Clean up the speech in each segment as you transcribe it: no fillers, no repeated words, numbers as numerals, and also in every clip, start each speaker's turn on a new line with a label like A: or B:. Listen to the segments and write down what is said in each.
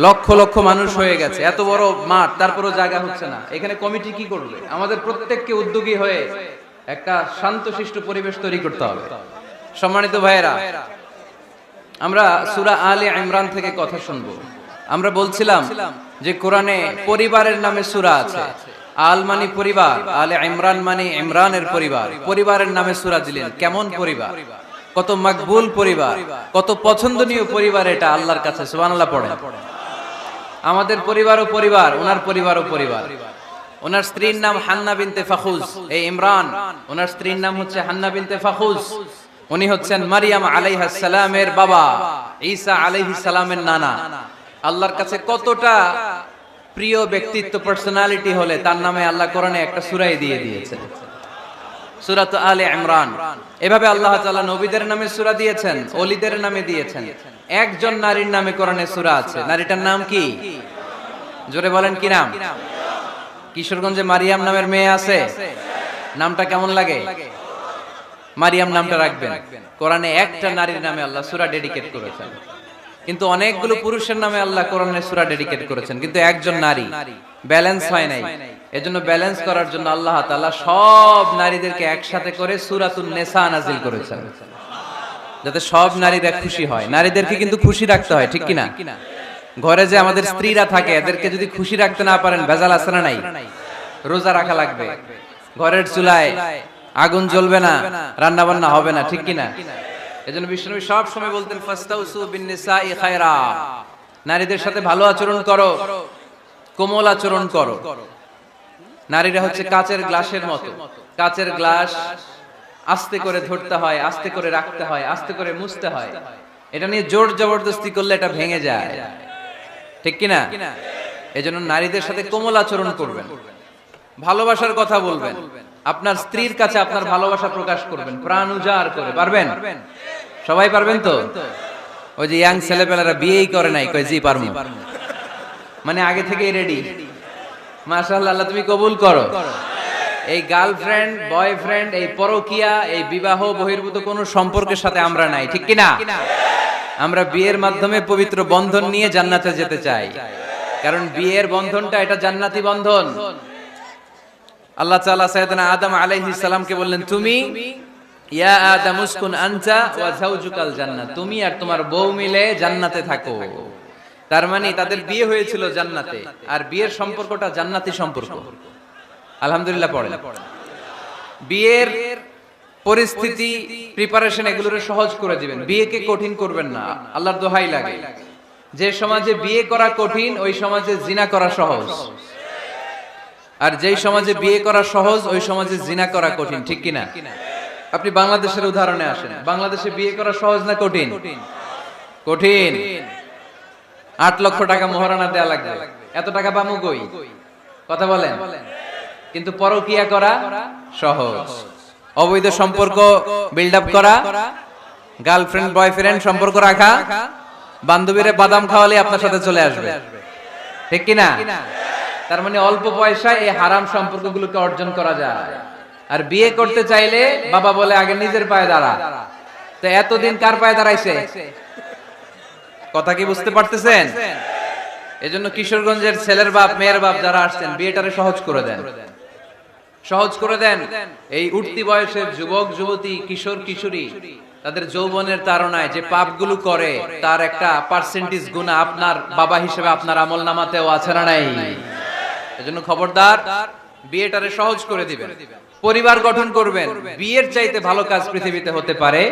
A: লক্ষ লক্ষ মানুষ হয়ে গেছে, এত বড় মাঠ, তারপরও জায়গা হচ্ছে না। এখানে কমিটি কি করবে? আমাদের প্রত্যেককে উদ্যোগী হয়ে একটা শান্তশিষ্ট পরিবেশ তৈরি করতে হবে। সম্মানিত ভাইয়েরা, আমরা সূরা আলে ইমরান থেকে কথা শুনবো। আমরা বলছিলাম যে কোরআনে পরিবারের নামে সূরা আছে। আল মানে পরিবার, আলে ইমরান মানে ইমরানের পরিবার। পরিবারের নামে সূরা দিলেন। কেমন পরিবার? কত মাকবুল পরিবার, কত পছন্দনীয় পরিবার এটা আল্লাহর কাছে। সুবহানাল্লাহ পড়েন। আমাদের পরিবারও পরিবার, ওনার পরিবারও পরিবার। ওনার স্ত্রীর নাম হান্না বিনতে ফাখুজ। এই ইমরান, ওনার স্ত্রীর নাম হচ্ছে হান্না বিনতে ফাখুজ। উনি হচ্ছেন মারিয়াম আলাইহিস সালামের বাবা, ঈসা আলাইহিস সালামের নানা। আল্লাহর কাছে কতটা প্রিয় ব্যক্তিত্ব, পার্সোনালিটি হলে তার নামে আল্লাহ কোরআনে একটা সূরাই দিয়ে দিয়েছেন, সূরাত আলে ইমরান। এভাবে আল্লাহ তাআলা নবীদের নামে সূরা দিয়েছেন, ওলিদের নামে দিয়েছেন। একজন নারীর নামে কোরআনে সূরা আছে। নারীটার নাম কি? জোরে বলেন, কি নাম? কিশোরগঞ্জে মারিয়াম নামের মেয়ে আছে। নামটা কেমন লাগে? মারিয়াম নামটা রাখবেন। কোরআনে একটা নারীর নামে আল্লাহ সূরা ডেডিকেট করেছেন, কিন্তু অনেকগুলো পুরুষের নামে আল্লাহ কোরআনে সূরা ডেডিকেট করেছেন, কিন্তু একজন নারী। ব্যালেন্স হয় নাই। এজন্য ব্যালেন্স করার জন্য আল্লাহ তাআলা সব নারীদেরকে একসাথে করে সূরাতুন নিসা নাজিল করেছেন, যাতে সব নারীরা খুশি হয়। নারীদেরকে কিন্তু খুশি রাখতে হয়, ঠিক কিনা? ঘরে যে আমাদের স্ত্রীরা থাকে, এদেরকে যদি খুশি রাখতে না পারেন, ভেজাল আছে না নাই? রোজা রাখা লাগবে, ঘরের চুলায় আগুন জ্বলবে না, রান্না বান্না হবে না, ঠিক কিনা? এজন্য বিশ্বনবী সব সময় বলতেন ফাস্তাউসু বিন-নিসাই খায়রা, নারীদের সাথে ভালো আচরণ করো, কোমল আচরণ করো। নারীরা হচ্ছে কাচের গ্লাসের মতো। কাচের গ্লাস আস্তে করে ধরতে হয়, আস্তে করে রাখতে হয়, আস্তে করে মুছতে হয়। এটা নিয়ে জোর জবরদস্তি করলে এটা ভেঙে যায়, ঠিক কিনা? এজন্য নারীদের সাথে কোমল আচরণ করবেন, ভালোবাসার কথা বলবেন, আপনার স্ত্রীর কাছে আপনার ভালোবাসা প্রকাশ করবেন প্রাণ উজাড় করে। পারবেন? সবাই পারবেন তো? ওই যে ইয়াং ছেলেপেলেরা বিয়েই করে নাই, কয় জি পারবো, মানে আগে থেকেই রেডি। মাশাআল্লাহ, আল্লাহ তুমি কবুল করো। এই গার্লফ্রেন্ড, বয়ফ্রেন্ড, এই পরকিয়া, এই বিবাহ বহির্ভূত কোনো সম্পর্কের সাথে আমরা নাই, ঠিক কিনা? আমরা বিয়ের মাধ্যমে পবিত্র বন্ধন নিয়ে জান্নাতে যেতে চাই, কারণ বিয়ের বন্ধনটা এটা জান্নাতি বন্ধন। আল্লাহ তাআলা সাইয়েদনা আদম আলাইহিস সালামকে বললেন, তুমি ইয়া আদম উসকুন আনতা ওয়া যাওজুকাল জান্নাত, তুমি আর তোমার বউ মিলে জান্নাতে থাকো। তার মানে তাদের বিয়ে হয়েছিল জান্নাতে, আর বিয়ের সম্পর্কটা জান্নাতি সম্পর্ক। আলহামদুলিল্লাহ পড়েন। বিয়ের পরিস্থিতি, প্রিপারেশন এগুলোরে সহজ করে দিবেন, বিয়েকে কঠিন করবেন না। আল্লাহর দোহাই লাগে, যে সমাজে বিয়ে করা কঠিন ওই সমাজে জিনা করা সহজ, আর যেই সমাজে বিয়ে করা সহজ ওই সমাজে জিনা করা কঠিন, ঠিক কিনা? আপনি বাংলাদেশের উদাহরণে আসেন। বাংলাদেশে বিয়ে করা সহজ না কঠিন? কঠিন। 8 লক্ষ টাকা মোহরানা দেয়া লাগবে, এত টাকা পামু কই? কথা বলেন। কিন্তু পরকিয়া করা সহজ। অবৈধ সম্পর্ক বিল্ড আপ করা, গার্লফ্রেন্ড বয়ফ্রেন্ড সম্পর্ক রাখা, বান্ধবীরে বাদাম খাওয়ালে আপনার সাথে চলে আসবে, ঠিক কিনা? তার মানে অল্প পয়সায় এই হারাম সম্পর্কগুলোকে অর্জন করা যায়। আর বিয়ে করতে চাইলে বাবা বলে আগে নিজের পায়ে দাঁড়া। তো এতদিন কার পায়ে দাঁড়াইছে? কথা কি বুঝতে পারতেছেন? এজন্য কিশোরগঞ্জের ছেলের বাপ, মেয়ের বাপ যারা আসছেন, বিয়েটারে সহজ করে দেন, সহজ করে দেন। এই উঠতি বয়সের যুবক যুবতী, কিশোর কিশোরী, তাদের যৌবনের তাড়নায় যে পাপগুলো করে তার একটা পার্সেন্টেজ গুনাহ আপনার বাবা হিসেবে আপনার আমলনামাতেও আছে না নাই? এজন্য খবরদার, বিয়েটারে সহজ করে দিবেন, পরিবার গঠন করবেন। বিয়ের চাইতে ভালো কাজ পৃথিবীতে হতে পারে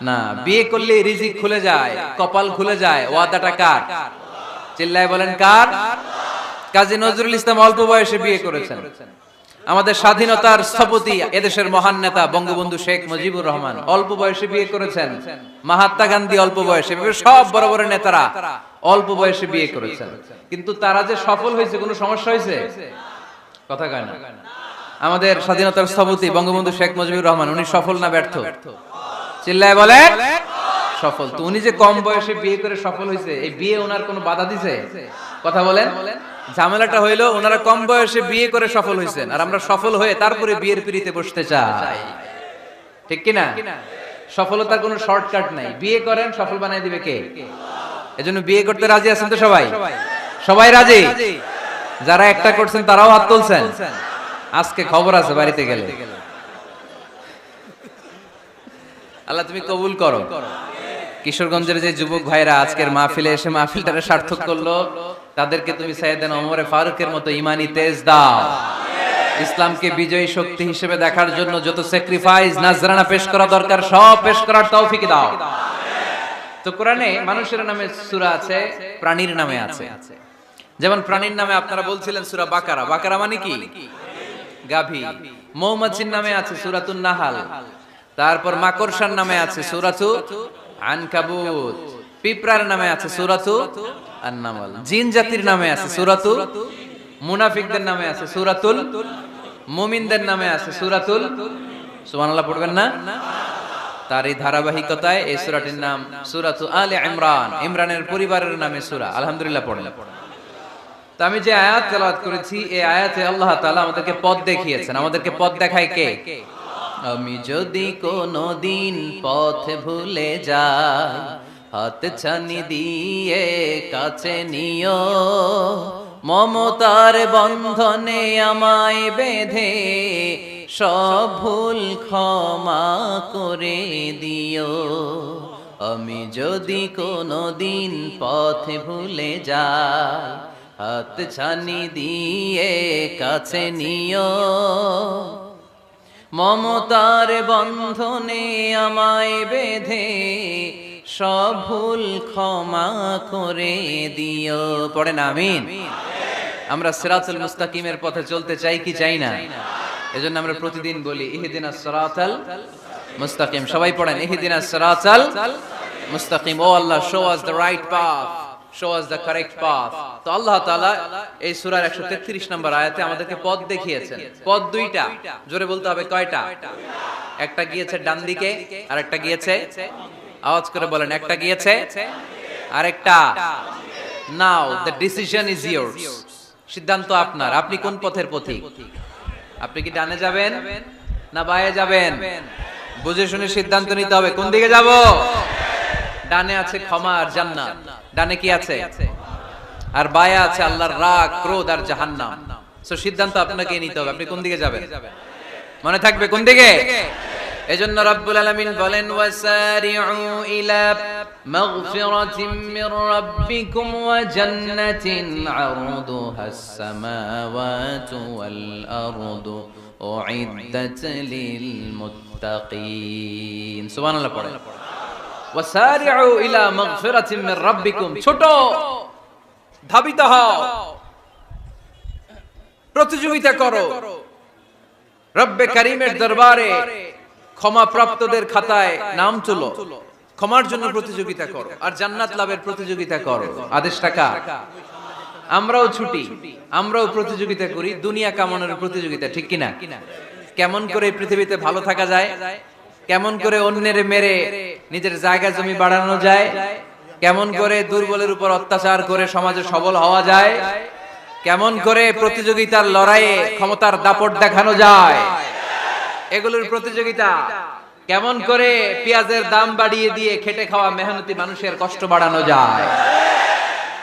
A: না। বিয়ে করলে রিজিক খুলে যায়, কপাল খুলে যায়। ওয়াদাটা কার? চিল্লায় বলেন কার? কাজী নজরুল ইসলাম অল্প বয়সে বিয়ে করেছেন। আমাদের স্বাধীনতার স্থপতি, এদেশের মহান নেতা বঙ্গবন্ধু শেখ মুজিবুর রহমান অল্প বয়সে বিয়ে করেছেন। মহাত্মা গান্ধী অল্প বয়সে, সব বড় বড় নেতারা অল্প বয়সে বিয়ে করেছেন। কিন্তু তারা যে সফল হয়েছে, কোনো সমস্যা হয়েছে? কথা কয় না। আমাদের স্বাধীনতার স্থপতি বঙ্গবন্ধু শেখ মুজিবুর রহমান, উনি সফল না ব্যর্থ? চিল্লায় বলেন সফল। তো উনি যে কম বয়সে বিয়ে করে সফল হয়েছে, এই বিয়ে ওনার কোনো বাধা দিছে? কথা বলেন। ঝামেলাটা হইলো ওনারা কম বয়সে বিয়ে করে সফল হয়েছেন, আর আমরা সফল হয়ে তারপরে বিয়ের পিড়িতে বসতে চাই, ঠিক কিনা? সফলতার কোনো শর্টকাট নাই। বিয়ে করেন, সফল বানাই দিবে কে? এজন্য বিয়ে করতে রাজি আছেন তো সবাই? সবাই রাজি? যারা একটা করছেন তারাও হাত তুলছেন। আজকে খবর আছে বাড়িতে গেলে। আল্লাহ তুমি কবুল করো। কিশোরগঞ্জের যে যুবক ভাইরা আজকের মাহফিলে এসে মাহফিলটাকে সার্থক করলো, তাদেরকে তুমি সাইয়েদনা ওমর ফারুকের মতো ঈমানি তেজ দাও। ইসলামকে বিজয়ী শক্তি হিসেবে দেখার জন্য যত স্যাক্রিফাইস নাজরানা পেশ করা দরকার সব পেশ করার তৌফিক দাও। তো কোরআনে মানুষের নামে সূরা আছে, প্রাণীর নামে আছে। যেমন প্রাণীর নামে আপনারা বলছিলেন সূরা বাকারা। বাকারা মানে কি? গাভী। মৌমাছির নামে আছে সূরাতুন নাহাল। তারপর মাকড়সার নামে আছে সূরাতু আনকাবুত। পিঁপড়ার নামে আছে সূরাতু আন-নামল। জিন জাতির নামে আছে সূরাতু, মুনাফিকদের নামে আছে সূরাতুল, মুমিনদের নামে আছে সূরাতুল। সুবহানাল্লাহ পড়বেন না? তার এই ধারাবাহিকতায় এই সূরাটির নাম সূরাতু আলে ইমরান। ইমরানের পরিবারের নামে সূরা। আলহামদুলিল্লাহ পড়েন। তো আমি যে আয়াত তেলাওয়াত করেছি এই আয়াতে আল্লাহ তাআলা আমাদেরকে পথ দেখিয়েছেন। আমাদেরকে পথ দেখায় কে? আমি যদি কোনদিন পথ ভুলে যাই, হাত ছানি দিয়ে কাছে নিও, মমতার বন্ধনে আমায় বেঁধে সব ভুল ক্ষমা করে দিও। আমি যদি কোনদিন পথ ভুলে যাই, হাত ছানি দিয়ে কাছে নিও, মমতার বন্ধনে আমায় বেঁধে সব ভুল ক্ষমা করে দিও। পড়েন আমিন। আমরা সিরাতুল মুস্তাকিমের পথে চলতে চাই কি চাই না? এজন্য আমরা প্রতিদিন বলি ইহদিনাস সিরাতাল মুস্তাকিম। সবাই পড়েন ইহদিনাস সিরাতাল মুস্তাকিম। ও Allah, show us the right path, show us the correct path. তো আল্লাহ তাআলা এই সূরার 133 নম্বর আয়াতে আমাদেরকে পথ দেখিয়েছেন। পথ দুইটা, জোরে বলতে হবে কয়টা? একটা গিয়েছে ডান দিকে আর একটা গিয়েছে, আওয়াজ করে বলেন, একটা গিয়েছে আর একটা। নাও দ্য ডিসিশন ইজ ইয়োরস। সিদ্ধান্ত আপনার। আপনি কোন পথের পথিক? আপনি কি ডানে যাবেন না বাঁয়ে যাবেন? বুঝে শুনে সিদ্ধান্ত নিতে হবে কোন দিকে যাব। ডানে আছে ক্ষমা আর জান্নাত। ডানে কি আছে? আর বাঁয়ে আছে আল্লাহর রাগ, ক্রোধ আর জাহান্নাম। সো সিদ্ধান্ত আপনাকে নিতে হবে আপনি কোন দিকে যাবেন। মনে থাকবে কোন দিকে। এজন্য রব্বুল আলামিন বলেন ওয়াসারিউ ইলা মাগফিরাতিম মির রাব্বিকুম ওয়া জান্নাতিন আরদুহাস সামাওয়াতু ওয়াল আরদু উইদ্দাত লিল মুত্তাকিন। সুবহানাল্লাহ পড়েন। ওয়াসারিউ ইলা মাগফিরাতিম মির রাব্বিকুম। ছোট, ধাবিত হও, প্রতিযোগিতা করো রব্বে কারীমের দরবারে। ক্ষমা প্রাপ্তদের খাতায় নাম তুলো, ক্ষমার জন্য প্রতিযোগিতা করো আর জান্নাত লাভের প্রতিযোগিতা করো। আদেশটা কার? আমরাও ছুটি, আমরাও প্রতিযোগিতা করি দুনিয়া কামানোর প্রতিযোগিতা, ঠিক কিনা? কেমন করে পৃথিবীতে ভালো থাকা যায়, কেমন করে অন্যের মেরে নিজের জায়গা জমি বাড়ানো যায়, কেমন করে দুর্বলের উপর অত্যাচার করে সমাজে সবল হওয়া যায়, কেমন করে প্রতিযোগিতার লড়াইয়ে ক্ষমতার দাপট দেখানো যায়, এগুলোর প্রতিযোগিতা। কেমন করে পেঁয়াজের দাম বাড়িয়ে দিয়ে খেটে খাওয়া মেহনতি মানুষের কষ্ট বাড়ানো যায়,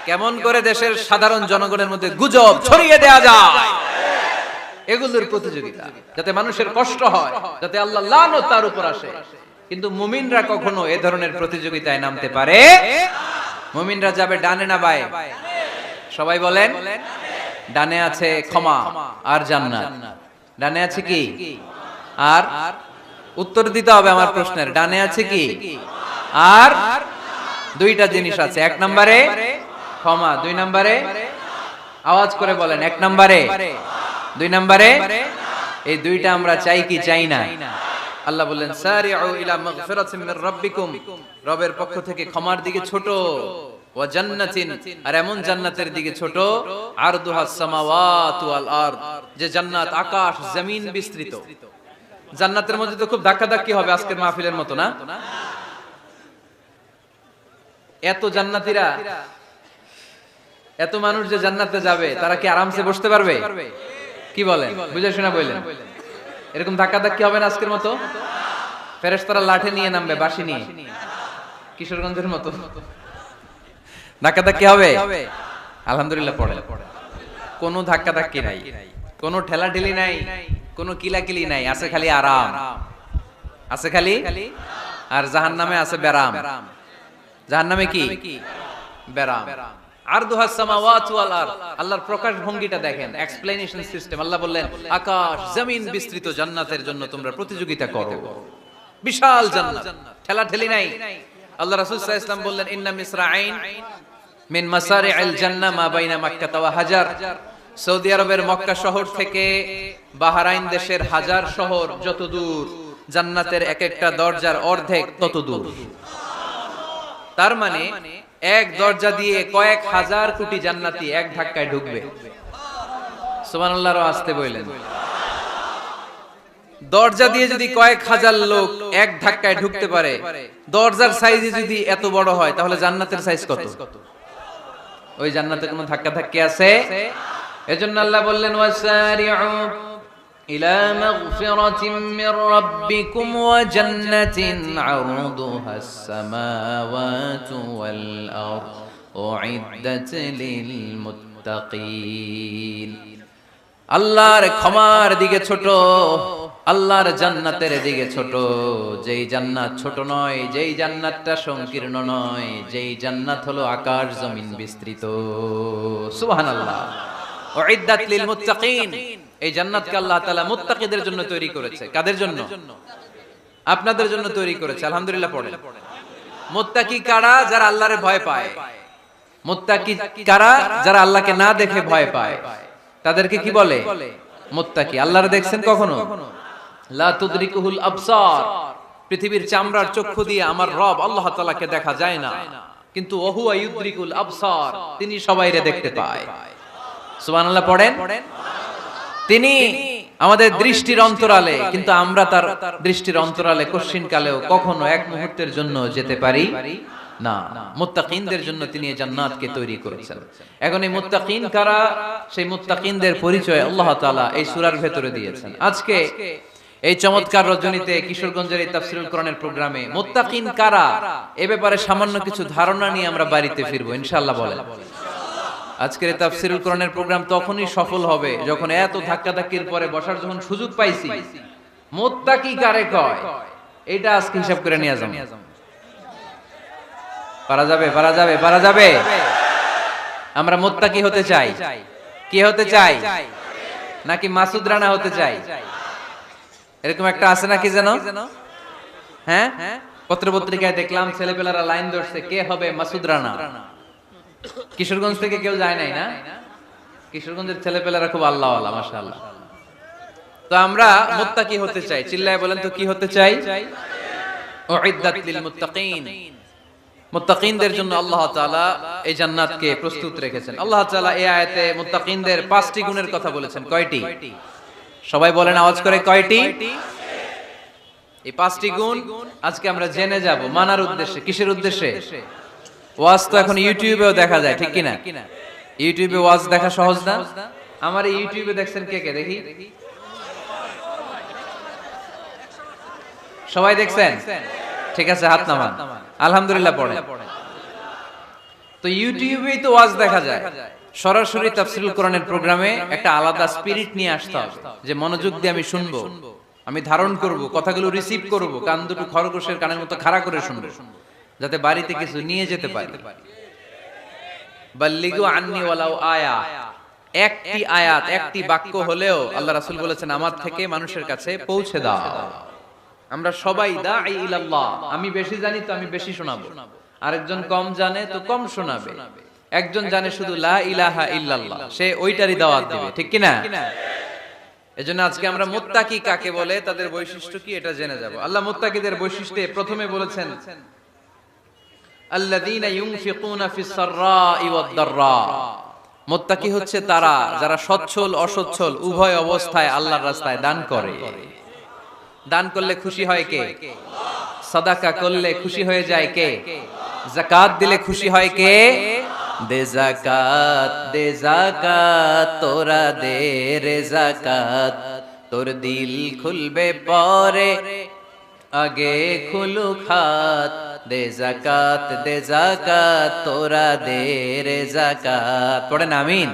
A: কেমন করে দেশের সাধারণ জনগণের মধ্যে গুজব ছড়িয়ে দেয়া যায়, এগুলোর প্রতিযোগিতা, যাতে মানুষের কষ্ট হয়, যাতে আল্লাহ লানত তার উপর আসে। কিন্তু মুমিনরা কখনো এ ধরনের প্রতিযোগিতায় নামতে পারে? মুমিনরা যাবে ডানে না বাঁয়ে? সবাই বলেন। ডানে আছে ক্ষমা আর জান্নাত। ডানে আছে কি? আর উত্তর দিতে হবে আমার প্রশ্নের। ডানে আছে কি? আর দুইটা জিনিস আছে। এক নম্বরে ক্ষমা, দুই নম্বরে আওয়াজ করে বলেন, এক নম্বরে, দুই নম্বরে। এই দুইটা আমরা চাই কি চাই না? আল্লাহ বললেন সারিউ ইলা মাগফিরাতিম মির রাব্বিকুম, রবের পক্ষ থেকে ক্ষমার দিকে ছোট, ওয়া জান্নাতিন, আর এমন জান্নাতের দিকে ছোট, আরদুহাস সামাওয়াতু ওয়াল আরদ, যে জান্নাত আকাশ জমিন বিস্তৃত। জান্নাতের মধ্যে তো খুব ধাক্কাধাক্কি হবে আজকের মাহফিলের মতো না? এত জান্নাতীরা, এত মানুষ যে জান্নাতে যাবে, তারা কি আরামসে বসতে পারবে? কি বলেন? বুঝে শোনা বললেন। এরকম ধাক্কাধাক্কি হবে না আজকের মতো? ফেরেশতারা লাঠি নিয়ে নামবে, বাঁশি নিয়ে, কিশোরগঞ্জের মতো। ধাক্কাধাক্কি হবে? আলহামদুলিল্লাহ পড়েন। কোনো ধাক্কাধাক্কি নাই, কোনো ঠেলাঠেলি নাই, কোনো কিলাকিলি নাই, আছে খালি আরাম, আছে খালি। আর জাহান্নামে আছে ব্যারাম। জাহান্নামে কি? ব্যারাম। আরদুহাস সামাওয়াতু ওয়াল আরদ। আল্লাহর প্রকাশ ভঙ্গিটা দেখেন, এক্সপ্লেনেশন সিস্টেম। আল্লাহ বললেন আকাশ জমিন বিস্তৃত জান্নাতের জন্য তোমরা প্রতিযোগিতা করো। বিশাল জান্নাত, ঠেলাঠেলি নাই। আল্লাহ রাসূল সাল্লাল্লাহু আলাইহি ওয়াসাল্লাম বললেন ইন্না মিসরাঈন মিন মাসারি'আল জান্নাহ মা বাইনা মাক্কা ওয়া হাজার। সৌদি আরবের মক্কা শহর থেকে বাহরাইন দেশের হাজার শহর যত দূর, জান্নাতের এক একটা দরজার অর্ধেক তত দূর। তার মানে এক দরজা দিয়ে কয়েক হাজার কোটি জান্নাতি এক ধাক্কায় ঢুকবে। সুবহানাল্লাহর আসতে বললেন, দরজা দিয়ে যদি কয়েক হাজার লোক এক ধাক্কায় ঢুকতে পারে, দরজার সাইজ যদি এত বড় হয়, তাহলে জান্নাতের সাইজ কত? ওই জান্নাতে কোনো ধাক্কা ধাক্কি আছে? এজন্য আল্লাহ বললেন ওয়াসারিউ ইলা মাগফিরাতিন মির রাব্বিকুম ওয়া জান্নাতিন আরদুহাস সামাওয়াতু ওয়াল আরদ উইদ্দাত লিল মুত্তাকিন। আল্লাহর ক্ষমার দিকে ছোট, আল্লাহর জান্নাতের দিকে ছোট। যেই জান্নাত ছোট নয়, যেই জান্নাতটা সংকীর্ণ নয়, যেই জান্নাত হলো আকাশ জমিন বিস্তৃত। সুবহানাল্লাহ। উইদ্দাত লিল মুত্তাকিন। এই জান্নাতকে আল্লাহ তাআলা মুত্তাকিদের জন্য তৈরি করেছে। কাদের জন্য? আপনাদের জন্য তৈরি করেছে। আলহামদুলিল্লাহ পড়েন। মুত্তাকি কারা? যারা আল্লাহরে ভয় পায়। মুত্তাকি কারা? যারা আল্লাহকে না দেখে ভয় পায়। তাদেরকে কি বলে? মুত্তাকি। আল্লাহরে দেখছেন কখনো? লা তুদরিকুহুল আবসার। পৃথিবীর চামড়ার চক্ষু দিয়ে আমার রব আল্লাহ তাআলাকে দেখা যায় না, কিন্তু ওহুয়া ইউদরিকুল আবসার, তিনি সবাইরে দেখতে পায়। সুবহানাল্লাহ পড়েন। তিনি আমাদের দৃষ্টির অন্তরালে, কিন্তু আমরা তার দৃষ্টির অন্তরালে কশিন কালেও কখনো এক মুহূর্তের জন্য যেতে পারি না। মুত্তাকিনদের জন্য তিনি এই জান্নাতকে তৈরি করেছেন। এখন এই মুত্তাকিন কারা? সেই মুত্তাকিনদের পরিচয় আল্লাহ তাআলা এই সূরার ভেতরে দিয়েছেন। আজকে এই চমৎকার রজনীতে কিশোরগঞ্জের এই তাফসীরুল কোরআনের প্রোগ্রামে মুত্তাকিন কারা এ ব্যাপারে সামান্য কিছু ধারণা নিয়ে আমরা বাড়িতে ফিরবো ইনশাআল্লাহ। বলেন, আজকের এই তাফসীরুল কোরআনের প্রোগ্রাম তখনই সফল হবে যখন এত ধাক্কাধাক্কির পরে বসার যখন সুযোগ পাইছি, মুত্তাকি কারে কয় এটা আজকে হিসাব করে নিয়ে যাবো। পারা যাবে? পারা যাবে? পারা যাবে? আমরা মুত্তাকি হতে চাই। কি হতে চাই? নাকি মাসুদ রানা হতে চাই? এরকম একটা আছে নাকি যেন? হ্যাঁ, পত্র পত্রিকায় দেখলাম ছেলেপেলারা লাইন ধরছে, কে হবে মাসুদ রানা। কিশোরগঞ্জ থেকে কেউ যায় নাই না? কিশোরগঞ্জের ছেলেপেলারা খুব আল্লাহওয়ালা, মাশাআল্লাহ। তো আমরা মুত্তাকি হতে চাই। চিল্লায় বলেন তো কি হতে চাই? উইদ্দাত লিল মুত্তাকিন। মুত্তাকিনদের জন্য আল্লাহ তাআলা এই জান্নাতকে প্রস্তুত রেখেছেন। আল্লাহ তাআলা এই আয়াতে মুত্তাকিনদের 5টি গুণের কথা বলেছেন। কয়টি? সবাই বলেন আওয়াজ করে, কয়টি? এই 5টি গুণ আজকে আমরা জেনে যাব মানার উদ্দেশ্যে। কিসের উদ্দেশ্যে? ওয়াজ তো এখন ইউটিউবেও দেখা যায়, ঠিক কি না? ইউটিউবে ওয়াজ দেখা সহজ না? আমার এই ইউটিউবে দেখছেন কে কে? দেখি, সবাই দেখছেন? ঠিক আছে, হাত নামান। আলহামদুলিল্লাহ পড়েন। তো ইউটিউবেই তো ওয়াজ দেখা যায়। সরাসরি তাফসীরুল কোরআনের প্রোগ্রামে একটা আলাদা স্পিরিট নিয়ে আসতে হবে, যে মনোযোগ দিয়ে আমি শুনবো, আমি ধারণ করব, কথাগুলো রিসিভ করব, কান দুটো খরগোশের কানের মতো খাড়া করে শুনবো, যাতে বাড়িতে কিছু নিয়ে যেতে পারি। বাল্লিগু আন্নি ওয়ালাউ আয়া। একটি আয়াত, একটি বাক্য হলেও আল্লাহ রাসূল বলেছেন আমার থেকে মানুষের কাছে পৌঁছে দাও। আমরা সবাই দাঈ ইলাল্লাহ। আমি বেশি জানি তো আমি বেশি শোনাবো, আরেকজন কম জানে তো কম শোনাবে, একজন জানে শুধু লা ইলাহা ইল্লাল্লাহ, সে ওইটারই দাওয়াত দিবে, ঠিক কি না? এজন্য আজকে আমরা মুত্তাকি কাকে বলে, তাদের বৈশিষ্ট্য কি, এটা জেনে যাব। আল্লাহ মুত্তাকিদের বৈশিষ্ট্যে প্রথমে বলেছেন আল্লাযীনা ইউনফিকুনা ফিস সাররাই ওয়াদ দাররা। মুত্তাকি হচ্ছে তারা যারা সচ্ছল অসচ্ছল উভয় অবস্থায় আল্লাহর রাস্তায় দান করে। দান করলে খুশি হয় কে? সাদাকা করলে খুশি হয়ে যায় কে? যাকাত দিলে খুশি হয় কে? দে যাকাত, দে যাকাত, তোরা দে রে যাকাত, তোর দিল খুলবে পরে আগে খুলুক হাত, দে যাকাত তোরা দে রে যাকাত। পড়েন আমিন।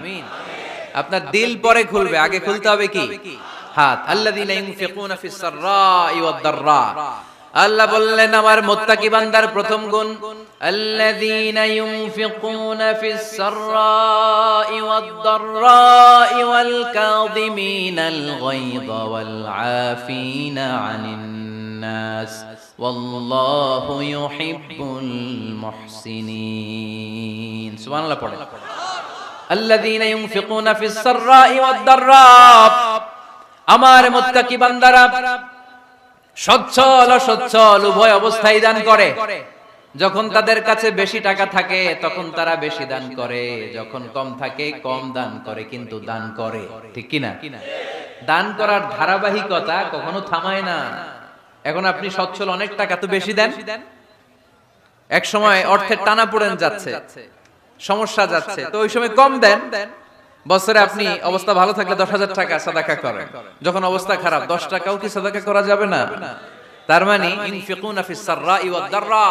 A: আপনার দিল পরে খুলবে, আগে খুলতে হবে কি? হাত। আল্লাযীনা ইউনফিকুনা ফিস সাররাই ওয়াদ দাররা। আল্লাহ বললেন আমার মুত্তাকি বান্দার প্রথম গুণ, আল্লাযীনা ইউনফিকুনা ফিস সাররাই ওয়াদ দাররাই ওয়াল কাযিমিনাল গায়যা ওয়াল আফিনা আনিন নাস ওয়াল্লাহু ইউহিব্বুল মুহসিনিন। সুবহানাল্লাহ পড়েন। আল্লাযীনা ইউনফিকুনা ফিস সাররাই ওয়াদ দাররা, আমার মুত্তাকি বান্দারা সচ্ছল অসচ্ছল উভয় অবস্থায় দান করে। যখন তাদের কাছে বেশি টাকা থাকে তখন তারা বেশি দান করে, যখন কম থাকে কম দান করে, কিন্তু দান করে। ঠিক কি না? দান করার ধারাবাহিকতা কখনো থামায় না। এখন আপনি সচ্ছল, অনেক টাকা তো বেশি দেন, এক সময় অর্থের টানাপোড়েন যাচ্ছে, সমস্যা যাচ্ছে, তো ওই সময় কম দেন। বছরে আপনি অবস্থা ভালো থাকলে 10,000 টাকা সাদাকা করেন, যখন অবস্থা খারাপ 10 টাকাও কি সাদাকা করা যাবে না? তার মানে ইনফিকুনা ফিস সাররাই ওয়াদ দাররা,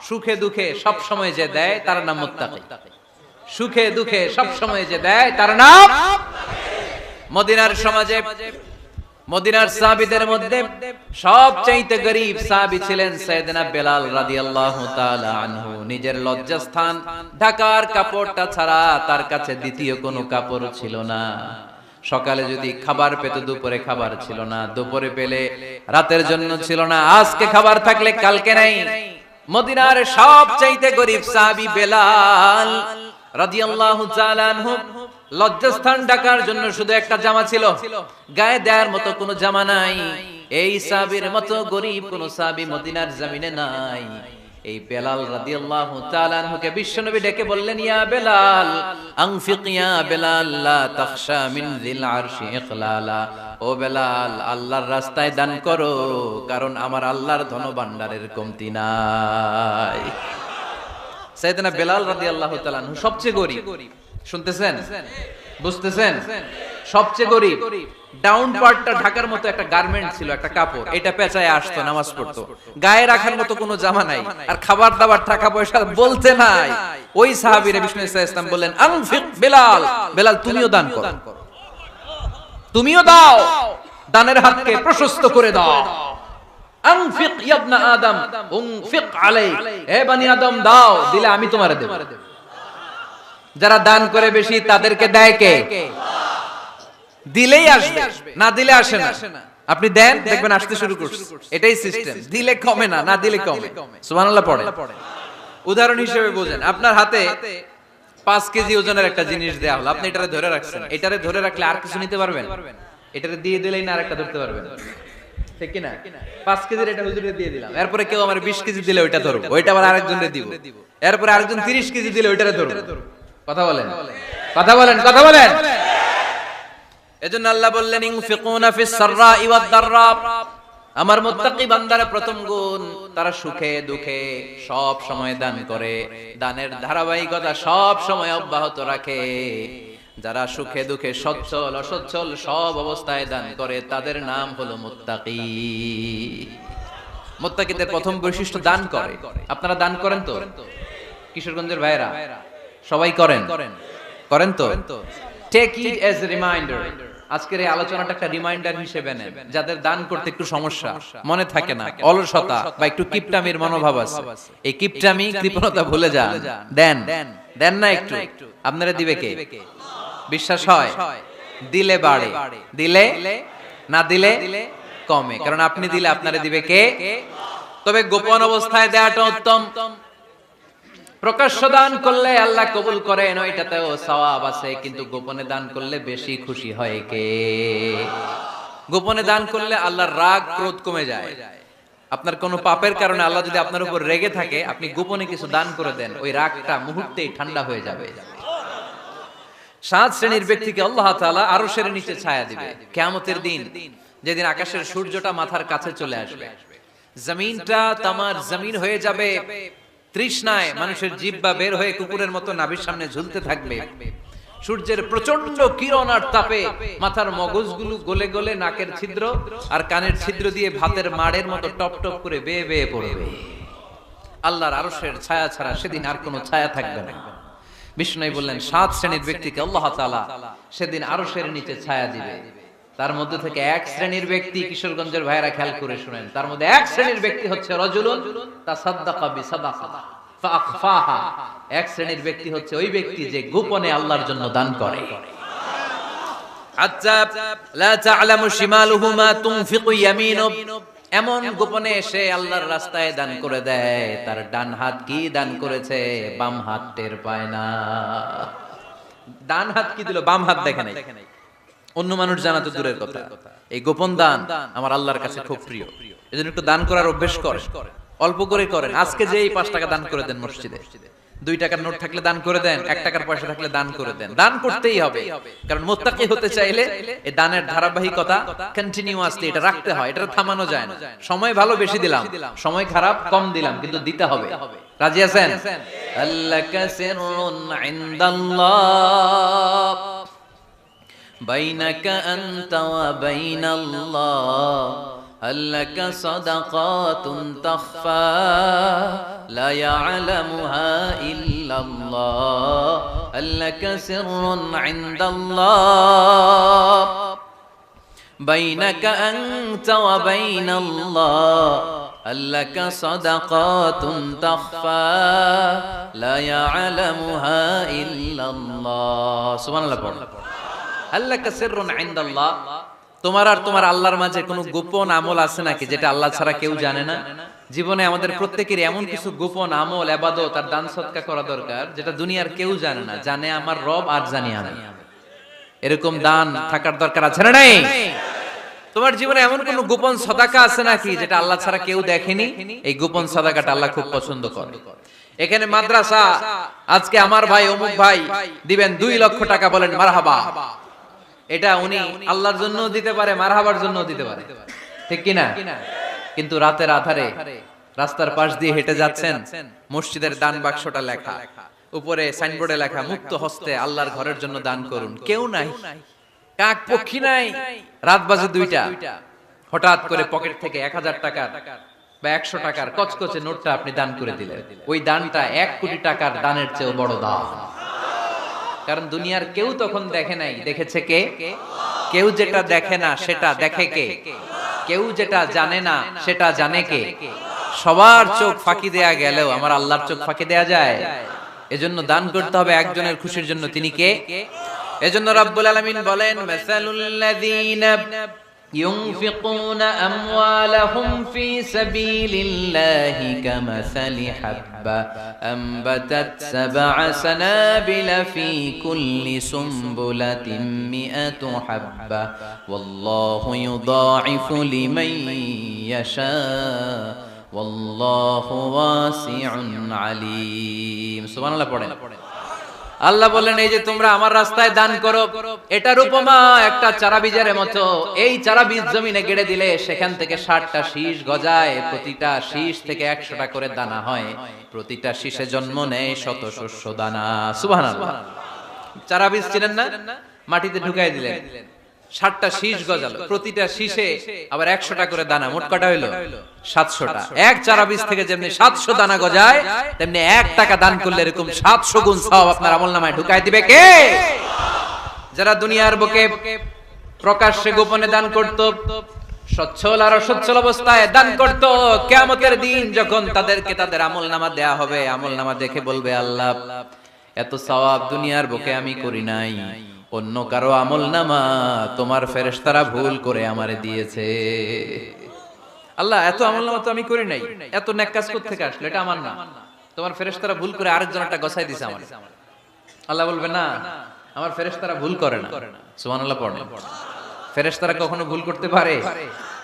A: সুখে দুঃখে সব সময় যে দেয় তার নাম মুত্তাকি। সুখে দুঃখে সব সময় যে দেয় তার নাম। মদিনার সমাজে, মদিনার সাহাবীদের মধ্যে সবচাইতে গরীব সাহাবী ছিলেন সাইয়েদনা বেলাল রাদিয়াল্লাহু তাআলা আনহু। নিজের লজ্জাস্থান ঢাকার কাপড়টা ছাড়া তার কাছে দ্বিতীয় কোনো কাপড় ছিল না। সকালে যদি খাবার পেত, দুপুরে খাবার ছিল না, দুপুরে পেলে রাতের জন্য ছিল না, আজকে খাবার থাকলে কালকে নাই। মদিনার সবচাইতে গরীব সাহাবী বেলাল রাদিয়াল্লাহু তাআলা আনহু, লজ্জাস্থান ঢাকার জন্য শুধু একটা জামা ছিল, গায়ে দেওয়ার মতো কোনো জামা নাই। এই সাহাবীর মতো গরীব কোন সাহাবী মদিনার জমিনে নাই। এই বেলাল রাদিয়াল্লাহু তাআলা আনহুকে বিশ্বনবী ডেকে বললেন, ইয়া বেলাল আনফিক ইয়া বেলাল লা তাখশা মিন যিল আরশি ইখলালা। ও বেলাল, আল্লাহর রাস্তায় দান করো, কারণ আমার আল্লাহর ধনভাণ্ডারের কমতি নাই। সাইয়েদনা বেলাল রাদিয়াল্লাহু তাআলা আনহু সবচেয়ে গরীব। শুনতেছেন? বুঝতেছেন? সবচেয়ে গরীব। ডাউন পার্টটা ঢাকার মতো একটা গার্মেন্ট ছিল, একটা কাপড়, এটা পেঁচায় আসতো, নামাজ পড়তো, গায়ে রাখার মতো কোনো জামা নাই, আর খাবার দাবার টাকা পয়সা বলতে নাই। ওই সাহাবীরে বিষ্ণু সাল্লাল্লাহু আলাইহি ওয়াসাল্লাম বললেন, আনফিক বেলাল, বেলাল তুমিও দান করো, তুমিও দাও, দানের হাতকে প্রশস্ত করে দাও। আনফিক ইয়া ইবনা আদম উনফিক আলাইক, হে বনি আদম দাও, দিলে আমি তোমারে দেব। যারা দান করে বেশি তাদেরকে দেয় কে? দিলেই আসবে, না দিলে আসে না। আপনি দেন, দেখবেন আসতে শুরু করছে। এটাই সিস্টেম। দিলে কমে না, না দিলে কমে। সুবহানাল্লাহ পড়ে। উদাহরণ হিসেবে বোঝেন, আপনার হাতে 5 কেজি ওজনের একটা জিনিস দেয়া হলো, আপনি এটারে ধরে রাখছেন। এটারে ধরে রাখলে আর কিছু নিতে পারবেন? এটারে দিয়ে দিলেই না আরেকটা ধরতে পারবেন, ঠিক কি না? 5 কেজির এটা হুজুরে দিয়ে দিলাম, এরপরে কেউ আমার 20 কেজি দিলে ওইটা ধরবো, ওইটা আবার আরেকজনরে দিব, এরপরে আরেকজন 30 কেজি দিলে ওইটারে ধরবো। কথা বলেন, কথা বলেন, কথা বলেন। এজন্য আল্লাহ বললেন, ইনফিকুনা ফিস সাররাই ওয়াদ দাররা, আমার মুত্তাকি বান্দারা প্রথম গুণ, তারা সুখে দুঃখে সব সময় দান করে, দানের ধারাবাহিকতা সব সময় অব্যাহত রাখে। যারা সুখে দুঃখে সচ্ছল অসচ্ছল সব অবস্থায় দান করে, তাদের নাম হলো মুত্তাকি। মুত্তাকিদের প্রথম বৈশিষ্ট্য দান করে। আপনারা দান করেন তো? কিশোরগঞ্জের ভাইরা সবাই করেন? করেন তো? Take it as a reminder. আজকের এই আলোচনাটা একটা রিমাইন্ডার হিসেবে নেন। যাদের দান করতে একটু সমস্যা, মনে থাকে না, অলসতা বা একটু কিপটামির মনোভাব আছে, এই কিপটামি কৃপণতা ভুলে যান। দেন, দেন না একটু, আপনারা দিবে কে? বিশ্বাস হয়? দিলে বাড়ে, দিলে না দিলে কমে, কারণ আপনি দিলে আপনারে দিবে কে? তবে গোপন অবস্থায় দেওয়াটা উত্তম। প্রকাশ্য দান করলে আল্লাহ কবুল করেন, ওইটাতেও সওয়াব আছে, কিন্তু গোপনে দান করলে বেশি খুশি হয় কে? গোপনে দান করলে আল্লাহর রাগ ক্রোধ কমে যায়। আপনার কোনো পাপের কারণে আল্লাহ যদি আপনার উপর রেগে থাকে, আপনি গোপনে কিছু দান করে দেন, ওই রাগটা মুহূর্তেই ঠান্ডা হয়ে যাবে। 7 শ্রেণীর ব্যক্তিকে আল্লাহ তাআলা আরশের নিচে ছায়া দিবে কিয়ামতের দিন, যেদিন আকাশের সূর্যটা মাথার কাছে চলে আসবে, জমিনটা তামার জমিন হয়ে যাবে, তৃষ্ণায় মানুষের জিহ্বা বের হয়ে কুকুরের মতো নাভির সামনে ঝুলতে থাকবে। সূর্যের প্রচন্ড কিরণ আর তাপে মাথার মগজগুলো গলে গলে নাকের ছিদ্র আর কানের ছিদ্র দিয়ে ভাতের মাড়ের মতো টপ টপ করে বেয়ে বেয়ে পড়বে। আল্লাহর আরশের ছায়া ছাড়া সেদিন আর কোনো ছায়া থাকবে না। বিষ্ণু বললেন 7 শ্রেণীর ব্যক্তিকে আল্লাহ তাআলা সেদিন আরশের নিচে ছায়া দিবে। তার মধ্যে থেকে এক শ্রেণীর ব্যক্তি, কিশোরগঞ্জের ভাইরা খেয়াল করে শুনেন, তার মধ্যে এক শ্রেণীর ব্যক্তি হচ্ছে রাজুলুন তাসাদ্দাকা বিসাদাকা ফাআখফাহা। এক শ্রেণীর ব্যক্তি হচ্ছে ওই ব্যক্তি যে গোপনে আল্লাহর জন্য দান করে। আচ্ছা, লা তা'লামু শিমালুহু মা তুনফিকু ইয়ামিনু, এমন গোপনে এসে আল্লাহর রাস্তায় দান করে দেয়, তার ডান হাত কি দান করেছে বাম হাত টের পায় না। ডান হাত কি দিল, বাম হাত দেখে নাই। অন্য মানুষ জানা তো দূরের কথা, এই গোপন দান আমার আল্লাহর কাছে খুব প্রিয়। এজন্য একটু দান করার অভ্যাস করেন, অল্প করে করেন। আজকে যে এই 5 টাকা দান করে দেন মসজিদে, 2 টাকার নোট থাকলে দান করে দেন, 1 টাকার পয়সা থাকলে দান করে দেন। দান করতেই হবে, কারণ মুত্তাকি হতে চাইলে এই দানের ধারাবাহিকতা কন্টিনিউয়াসলি এটা রাখতে হয়, এটা থামানো যায় না। সময় ভালো বেশি দিলাম, সময় খারাপ কম দিলাম, কিন্তু দিতে হবে। রাজি আছেন? আল্লাকা সিররুন ইনদাল্লাহ বাইনাকা আনতা ওয়া বাইনাল্লাহ, আল্লাকা সাদাকাতুন তাখফা লা ইয়ালামুহা ইল্লাল্লাহ, আল্লাকা সিররুন ইনদাল্লাহ বাইনাকা আনতা ওয়া বাইনাল্লাহ, আল্লাকা সাদাকাতুন তাখফা লা ইয়ালামুহা ইল্লাল্লাহ। সুবহানাল্লাহ পড়ো। আল্লাকা সিররুন ইনদাল্লাহ, তোমার আর তোমার আল্লাহর মাঝে কোনো গোপন আমল আছে নাকি যেটা আল্লাহ ছাড়া কেউ জানে না? জীবনে আমাদের প্রত্যেকের এমন কিছু গোপন আমল, ইবাদত আর দান সদকা করা দরকার যেটা দুনিয়ার কেউ জানে না, জানে আমার রব আর জানি আমি। এরকম দান থাকার দরকার আছে না নাই? তোমার জীবনে এমন কোন গোপন সাদাকা আছে নাকি যেটা আল্লাহ ছাড়া কেউ দেখেনি? এই গোপন সাদাকাটা আল্লাহ খুব পছন্দ করে। এখানে মাদ্রাসা, আজকে আমার ভাই অমুক ভাই দিবেন 2 লক্ষ টাকা, বলেন মারহাবা। এটা উনি আল্লাহর জন্য দিতে পারে, মারহাবার জন্য দিতে পারে, ঠিক কি না? কিন্তু রাতের আধারে রাস্তার পাশ দিয়ে হেঁটে যাচ্ছেন, মসজিদের দান বাক্সটা লেখা, উপরে সাইনবোর্ডে লেখা মুক্ত হস্তে আল্লাহর ঘরের জন্য দান করুন। কেউ নাই, কাক পক্ষী নাই, রাত বাজে 2টা, হঠাৎ করে পকেট থেকে 1000 টাকার বা 100 টাকার কচকচে নোটটা আপনি দান করে দিলেন। ওই দানটা 1 কোটি টাকার দানের চেয়েও বড় দান। কারণ দুনিয়ার কেউ তখন দেখে নাই, দেখেছে কে? কেউ যেটা দেখে না সেটা দেখে কে? কেউ যেটা জানে না সেটা জানে কে? সবার চোখ ফাঁকি দেয়া গেলেও আমার আল্লাহর চোখ ফাঁকি দেয়া যায়? এজন্য দান করতে হবে একজনের খুশির জন্য, তিনি কে? এজন্য রাব্বুল আলামিন বলেন, মাসালুল লাযীনা ইউনফিকুনা আমওয়ালাহুম ফি সাবিলিল্লাহি কামাসালি হাব্বা আমবাতাত সাবআ সানাবিলা ফি কুল্লি সুমবুলাতিন মিআতু হাব্বা ওয়াল্লাহু ইউদাঈফু লিমান ইয়াশা ওয়াল্লাহু ওয়াসিউন আলীম। সুবহানাল্লাহ পড়েন। আল্লাহ বলেন, এই যে তোমরা আমার রাস্তায় দান করো, এটার উপমা একটা চারা বীজের মতো। এই চারা বীজ জমিনে গেড়ে দিলে সেখান থেকে 60টা শীষ গজায়, প্রতিটা শীষ থেকে 100টা করে দানা হয়, প্রতিটা শীষে জন্ম নেয় শত শস্য দানা। সুবহানাল্লাহ। চারা বীজ চিনেন না? মাটিতে ঢুকাই দিলেন, 60টা শীষ গজালো, প্রতিটা শীষে আবার 100টা করে দানা, মোট কটা হইলো 700টা। এক চারা বীজ থেকে যেমনি 700 দানা গজায়, তেমনি 1 টাকা দান করলে এরকম 700 গুণ সওয়াব আপনার আমলনামায় ঢুকাই দিবে কে? যারা দুনিয়ার বুকে প্রকাশ্যে গোপনে দান করত, সচ্ছল আর অসচ্ছল অবস্থায় দান করত, কিয়ামতের দিন যখন তাদেরকে তাদের আমলনামা দেয়া হবে, আমলনামা দেখে বলবে, আল্লাহ এত সওয়াব দুনিয়ার বুকে আমি করি নাই, অন্য কারো আমলনামা তোমার ফেরেশতারা ভুল করে আমারে দিয়েছে। আল্লাহ এত আমলনামা তো আমি করি নাই, এত নেক কাজ করতে থেকে আসলো, এটা আমার না, তোমার ফেরেশতারা ভুল করে আরেকজনটা গছাই দিয়েছে আমার। আল্লাহ বলবে, না, আমার ফেরেশতারা ভুল করে না। সুবহানাল্লাহ পড়েন। ফেরেশতারা কখনো ভুল করতে পারে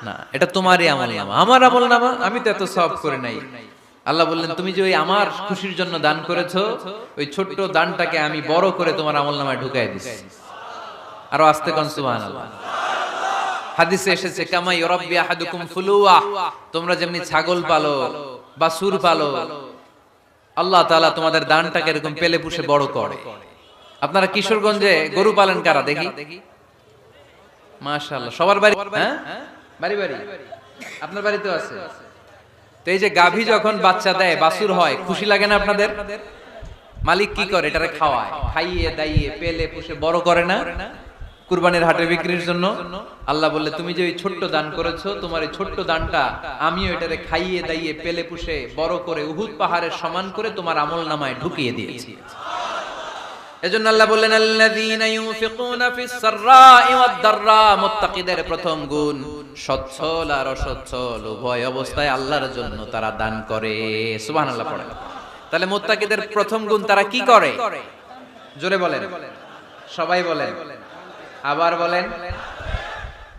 A: না, এটা তোমারই আমলনামা, আমার আমলনামা, আমি তো এত সওয়াব করে নাই। আল্লাহ বললেন, তুমি যে ওই আমার খুশির জন্য দান করেছো, ওই ছোট্ট দানটাকে আমি বড় করে তোমার আমলনামায় ঢুকাই দিছি। আরো আস্তে কোন সুবহানাল্লাহ। হাদিসে এসেছে, কামা ইউরাব্বি আহাদুকুম ফুলুয়া, তোমরা যেমনি ছাগল পালো, বাছুর পালো, আল্লাহ তাআলা তোমাদের দানটাকে এরকম পেলে পুষে বড় করে। আপনারা কিশোরগঞ্জে গরু পালেন কারা দেখি? মাশাআল্লাহ, সবার বাড়ি, হ্যাঁ বাড়ি বাড়ি, আপনার বাড়িতেও আছে। তো এই যে গাভী যখন বাচ্চা দেয়, বাছুর হয়, খুশি লাগে না আপনাদের? মালিক কি করে? এটারে খাওয়ায়, খাইয়ে দাইয়ে পেলে পুষে বড় করে না? কুরবানির হাটে বিক্রির জন্য আল্লাহ বললে, তুমি যে ওই ছোট্ট দান করেছো, তোমার এই ছোট্ট দানটা আমিও এটারে খাইয়ে দাইয়ে পেলে পুষে বড় করে উহুদ পাহাড়ের সমান করে তোমার আমলনামায় ঢুকিয়ে দিয়েছি। এজন্য আল্লাহ বললেন, আল্লাযীনা ইউনফিকুনা ফিস সাররাই ওয়াদ দাররা, মুত্তাকিদের প্রথম গুণ সচ্ছল আর অসচ্ছল উভয় অবস্থায় আল্লাহর জন্য তারা দান করে। সুবহানাল্লাহ পড়েন। তাহলে মুত্তাকিদের প্রথম গুণ, তারা কি করে? জোরে বলেন, সবাই বলেন, আবার বলেন।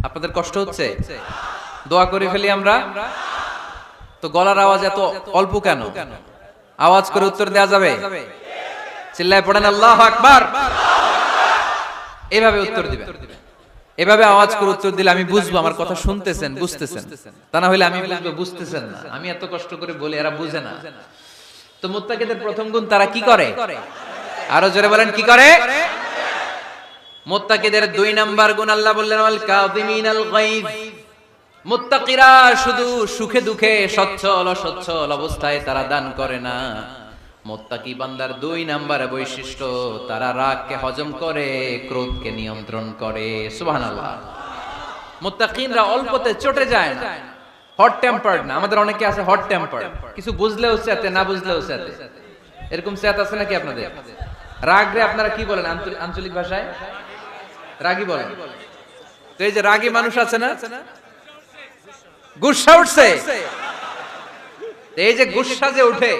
A: আপনাদের কষ্ট হচ্ছে? দোয়া করে ফেলি আমরা তো। গলার আওয়াজ এত অল্প কেন? আওয়াজ করে উত্তর দেয়া যাবে? চিল্লায় পড়েন আল্লাহু আকবার। এভাবে উত্তর দিবেন, এভাবে আওয়াজ করে উত্তর দিলে আমি বুঝবো আমার কথা শুনতেছেন, বুঝতেছেন। তা না হলে আমি বুঝবো বুঝতেছেন না, আমি এত কষ্ট করে বলি এরা বুঝে না। তো মুত্তাকিদের প্রথম গুণ, তারা কি করে? আরো জোরে বলেন, কি করে? মুত্তাকিদের 2 নাম্বার গুণ আল্লাহ বললেন, ওয়াল কাযিমিনাল গায়জ। মুত্তাকিরা শুধু সুখে দুঃখে সচ্ছল অসচ্ছল অবস্থায় তারা দান করে না। মুত্তাকি বান্দার 2 নাম্বার বৈশিষ্ট্য, তারা রাগকে হজম করে, ক্রোধকে নিয়ন্ত্রণ করে। সুবহানাল্লাহ। মুত্তাকিনরা অল্পতে চটে যায় না, হট টেম্পার্ড না। আমাদের অনেকে আছে হট টেম্পার্ড, কিছু বুঝলেও চেতে, না বুঝলেও চেতে। এরকম চেত আছে নাকি আপনাদের? রাগরে আপনারা কি বলেন আঞ্চলিক ভাষায়? রাগী বলেন। তো এই যে রাগী মানুষ আছে না, গুসা উঠছে, এই যে গুসা যে উঠে,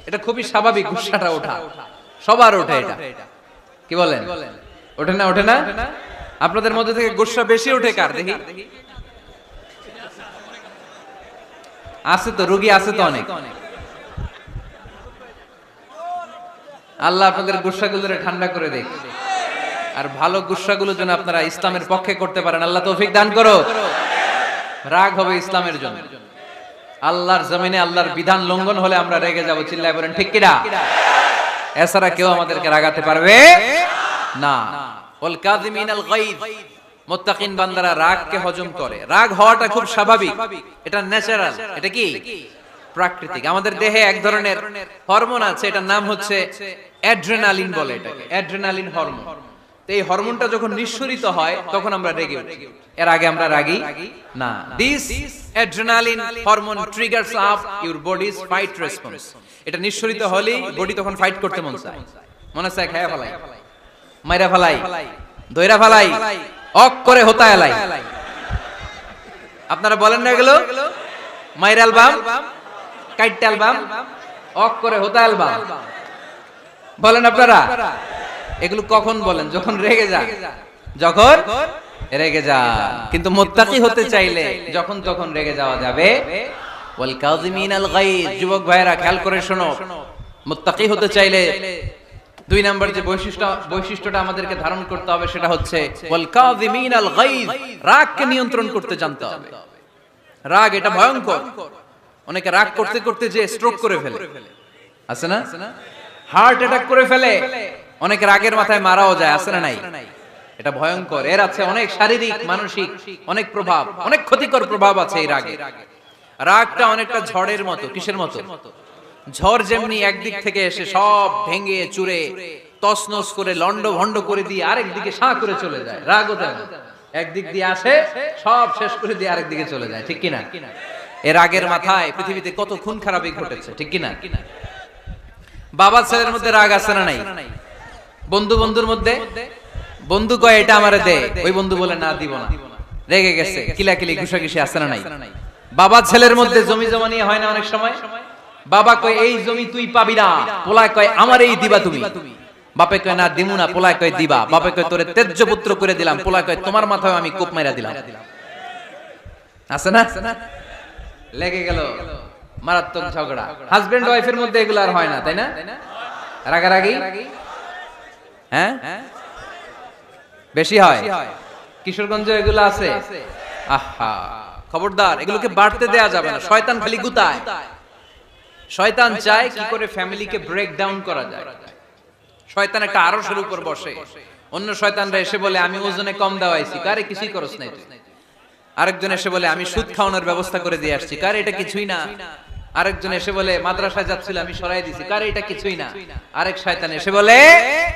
A: এটা খুবই স্বাভাবিক। গুসাটা ওঠা সবার ওঠে, এটা কি বলেন? ওঠে না? ওঠে না? আপনাদের মধ্যে থেকে গুসা বেশি ওঠে কার দেখি? আছে তো, রোগী আছে তো অনেক। আল্লাহ আপনাদের গুসাগুলোরে ঠান্ডা করে দেখ, আর ভালো গুসাগুলো যেন আপনারা ইসলামের পক্ষে করতে পারেন। আল্লাহ তৌফিক দান করো। রাগ হবে ইসলামের জন্য। আল্লাহর জমিনে আল্লাহর বিধান লঙ্ঘন হলে আমরা রেগে যাব। চিল্লায় বলেন ঠিক কিনা? এছাড়া কেউ আমাদেরকে রাগাতে পারবে না। ওয়াল কাযিমিনাল গায়জ, মুত্তাকিন বান্দারা রাগকে হজম করে। রাগ হওয়াটা খুব স্বাভাবিক, এটা ন্যাচারাল, এটা কি প্রাকৃতিক। আমাদের দেহে এক ধরনের হরমোন আছে, এটার নাম হচ্ছে অ্যাড্রেনালিন বলে এটাকে, অ্যাড্রেনালিন হরমোন। তো এই হরমোনটা যখন নিঃসরিত হয় তখন আমরা রেগে উঠি। এর আগে আমরা রাগি না। This adrenaline hormone triggers up your bodies fight response. এটা নিঃসরিত হলেই বডি তখন ফাইট করতে মন চায়, মনে চায় খায়া ফেলাই, মাইরা ফেলাই, দইরা ফেলাই, অক করে হোতা এলাই। আপনারা বলেন না এগুলো? মাইরা অ্যালবাম, কাইট অ্যালবাম, অক করে হোতা অ্যালবাম বলেন আপনারা? এগুলো কখন বলেন? যখন রেগে যান, যখন রেগে যান। কিন্তু মুত্তাকি হতে চাইলে যখন তখন রেগে যাওয়া যাবে। ওয়াল কাযিমিনাল গায়জ। যুবক ভাইরা খেয়াল করে শোনো, মুত্তাকি হতে চাইলে 2 নাম্বার যে বৈশিষ্ট্যটা আমাদেরকে ধারণ করতে হবে সেটা হচ্ছে ওয়াল কাযিমিনাল গায়জ। রাগকে নিয়ন্ত্রণ করতে জানতে হবে। রাগ এটা ভয়ঙ্কর। অনেকে রাগ করতে করতে যে স্ট্রোক করে ফেলে, আছে না? হার্ট অ্যাটাক করে ফেলে। অনেক রাগের মাথায় মারাও যায়, আছে না নাই? এটা ভয়ঙ্কর। এর আছে অনেক শারীরিক মানসিক অনেক প্রভাব, অনেক ক্ষতিকর প্রভাব আছে এই রাগে। রাগটা অনেকটা ঝড়ের মতো। কিসের মতো? ঝড় যেমনি একদিক থেকে এসে সব ভেঙে চুরে তছনছ করে লন্ড ভন্ড করে দিয়ে আরেক দিকে সাঁ করে চলে যায়, রাগও তেমন। একদিক দিয়ে আসে, সব শেষ করে দিয়ে আরেক দিকে চলে যায়, ঠিক কিনা? এর রাগের মাথায় পৃথিবীতে কত খুন খারাপি ঘটেছে, ঠিক কিনা? বাবা ছেলের মধ্যে রাগ আছে না নাই? বন্ধু বন্ধুর মধ্যে, বন্ধু কয় এটা আমারে দে, ওই বন্ধু বলে না দিব না, রেগে গেছে, কিলাকিলি ঘুষাঘুষি আছে না নাই? বাবা ছেলের মধ্যে জমি জমা নিয়ে হয় না অনেক সময়? বাবা কয় এই জমি তুই পাবি না, পোলায় কয় আমার এই দিবা তুমি। বাপে কয় না দিমু না, পোলায় কয় দিবা। বাপে কয় তোরে তেজ্য পুত্র করে দিলাম, পোলায় কয় তোমার মাথায় আমি কোপ মাইরা দিলাম। আছে না? লেগে গেল, মারাত্মক ঝগড়া। হাজবেন্ড ওয়াইফের মধ্যে এগুলো আর হয় না, তাই না? রাগারাগি হ্যাঁ বেশি হয়। কিশোরগঞ্জে এগুলো আছে। আহা, খবরদার, এগুলোকে বাড়তে দেয়া যাবে না। শয়তান খালি গুতায়। শয়তান চায় কি করে ফ্যামিলিকে ব্রেক ডাউন করা যায়। শয়তান একটা আরশের উপর বসে, অন্য শয়তানরা এসে বলে আমি ওজনে কম দেওয়াইছি, কারে কিছুই করছ নাই তুই। আরেকজন এসে বলে আমি সুদ খাওয়ানোর ব্যবস্থা করে দিয়ে আসছি, কার এটা কিছুই না। আরেকজন এসে বলে মাদ্রাসায় যাচ্ছিল আমি সরাই দিছি, কার এটা কিছুই না। আরেক শয়তান এসে বলে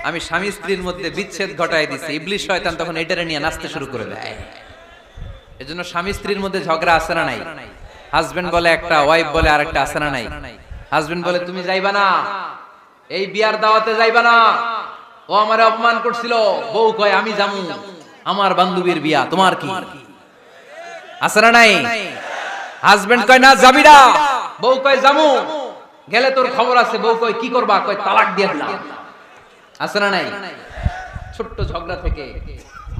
A: আমি স্বামী স্ত্রীর মধ্যে বিচ্ছেদ ঘটাই দিছি। ইবলিশ শয়তান তখন এটারে নিয়ে নাচতে শুরু করে দেয়। এজন্য স্বামী স্ত্রীর মধ্যে ঝগড়া আছে না নাই? হাজবেন্ড বলে একটা, ওয়াইফ বলে আরেকটা, আছে না নাই? হাজবেন্ড বলে তুমি যাইবা না, এই বিয়ার দাওয়াতে যাইবা না, ও আমারে অপমান করছিল। বউ কয় আমি যামু, আমার বান্ধবীর বিয়া, তোমার কি? আছে না নাই? হাজবেন্ড কয় না যাবি না, বউ কয় যামু, গেলে তোর খবর আছে। বউ কয় কি করবা? কয় তালাক দিয়ে দিলাম। আছে না নাই? ছোট্ট ঝগড়া থেকে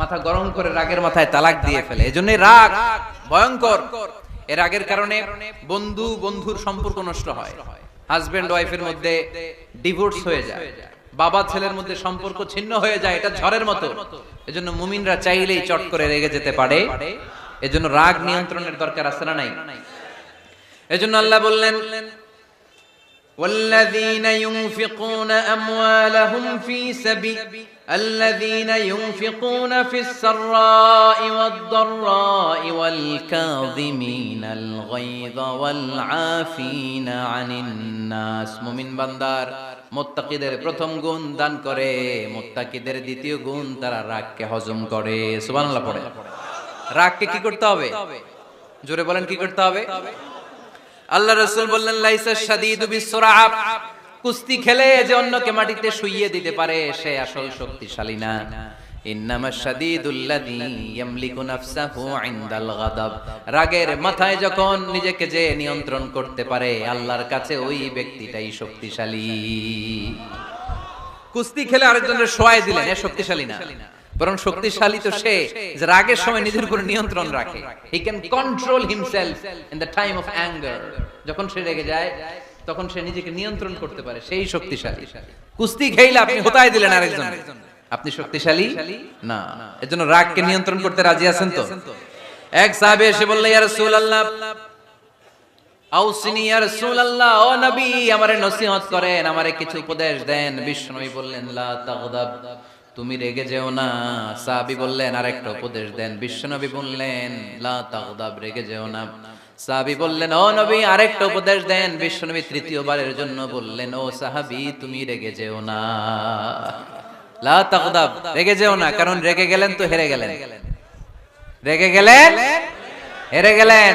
A: মাথা গরম করে রাগের মাথায় তালাক দিয়ে ফেলে। এজন্য রাগ ভয়ঙ্কর। এর রাগের কারণে বন্ধু বন্ধুর সম্পর্ক নষ্ট হয়, হাজবেন্ড ওয়াইফের মধ্যে ডিভোর্স হয়ে যায়, বাবা ছেলের মধ্যে সম্পর্ক ছিন্ন হয়ে যায়। এটা ঝড়ের মতো। এজন্য মুমিনরা চাইলেই চট করে রেগে যেতে পারে। এজন্য রাগ নিয়ন্ত্রণের দরকার আছে না নাই? এজন্য আল্লাহ বললেন والذين ينفقون أموالهم في سبيل الذين ينفقون في السراء والضراء والكاظمين الغيظ والعافين عن الناس। মুমিন বান্দার মুত্তাকিদের প্রথম গুণ দান করে, মুত্তাকিদের দ্বিতীয় গুণ তারা রাগকে হজম করে। সুবহানাল্লাহ পড়ে। রাগকে কি করতে হবে? জোরে বলেন কি করতে হবে? আল্লাহ রাসূল বললেন লাইসা শাদীদু বিসসুরআ, কুস্তি খেলে যে অন্যকে মাটিতে শুইয়ে দিতে পারে সে আসল শক্তিশালী না। ইন্নামাশ শাদীদুল্লাযী ইয়ামলিকু নাফসাহু ইনদাল গাদাব, রাগের মাথায় যখন নিজেকে যে নিয়ন্ত্রণ করতে পারে আল্লাহর কাছে ওই ব্যক্তিটাই শক্তিশালী। কুস্তি খেলে আরেকজনের শোয়াই দিলেন, এ শক্তিশালী না, বরং শক্তিশালী তো সে যে রাগের সময় নিজের উপর নিয়ন্ত্রণ রাখে। He can control himself in the time of anger. যখন সে রেগে যায় তখন সে নিজেকে নিয়ন্ত্রণ করতে পারে, সেই শক্তিশালী। কুস্তি খেলে আপনি হোতায় দিলেন আরেকজন, আপনি শক্তিশালী না। এজন্য রাগকে নিয়ন্ত্রণ করতে রাজি আছেন তো? এক সাহাবী এসে বললেন ইয়া রাসূলুল্লাহ আউসিনি ইয়া রাসূলুল্লাহ, ও নবী আমারে নসিহত করেন, আমারে কিছু উপদেশ দেন। বিশ্বনবী বললেন লা তাগদাব, তুমি রেগে যেও না। সাহাবী বললেন আরেকটা উপদেশ দেন। বিশ্বনবী বললেন লা তাগদাব, রেগে যেও না। সাহাবী বললেন ও নবী আরেকটা উপদেশ দেন। বিশ্বনবী তৃতীয়বারের জন্য বললেন ও সাহাবী তুমি রেগে যেও না, লা তাগদাব, রেগে যেও না। কারণ রেগে গেলেন তো হেরে গেলেন, রেগে গেলেন হেরে গেলেন।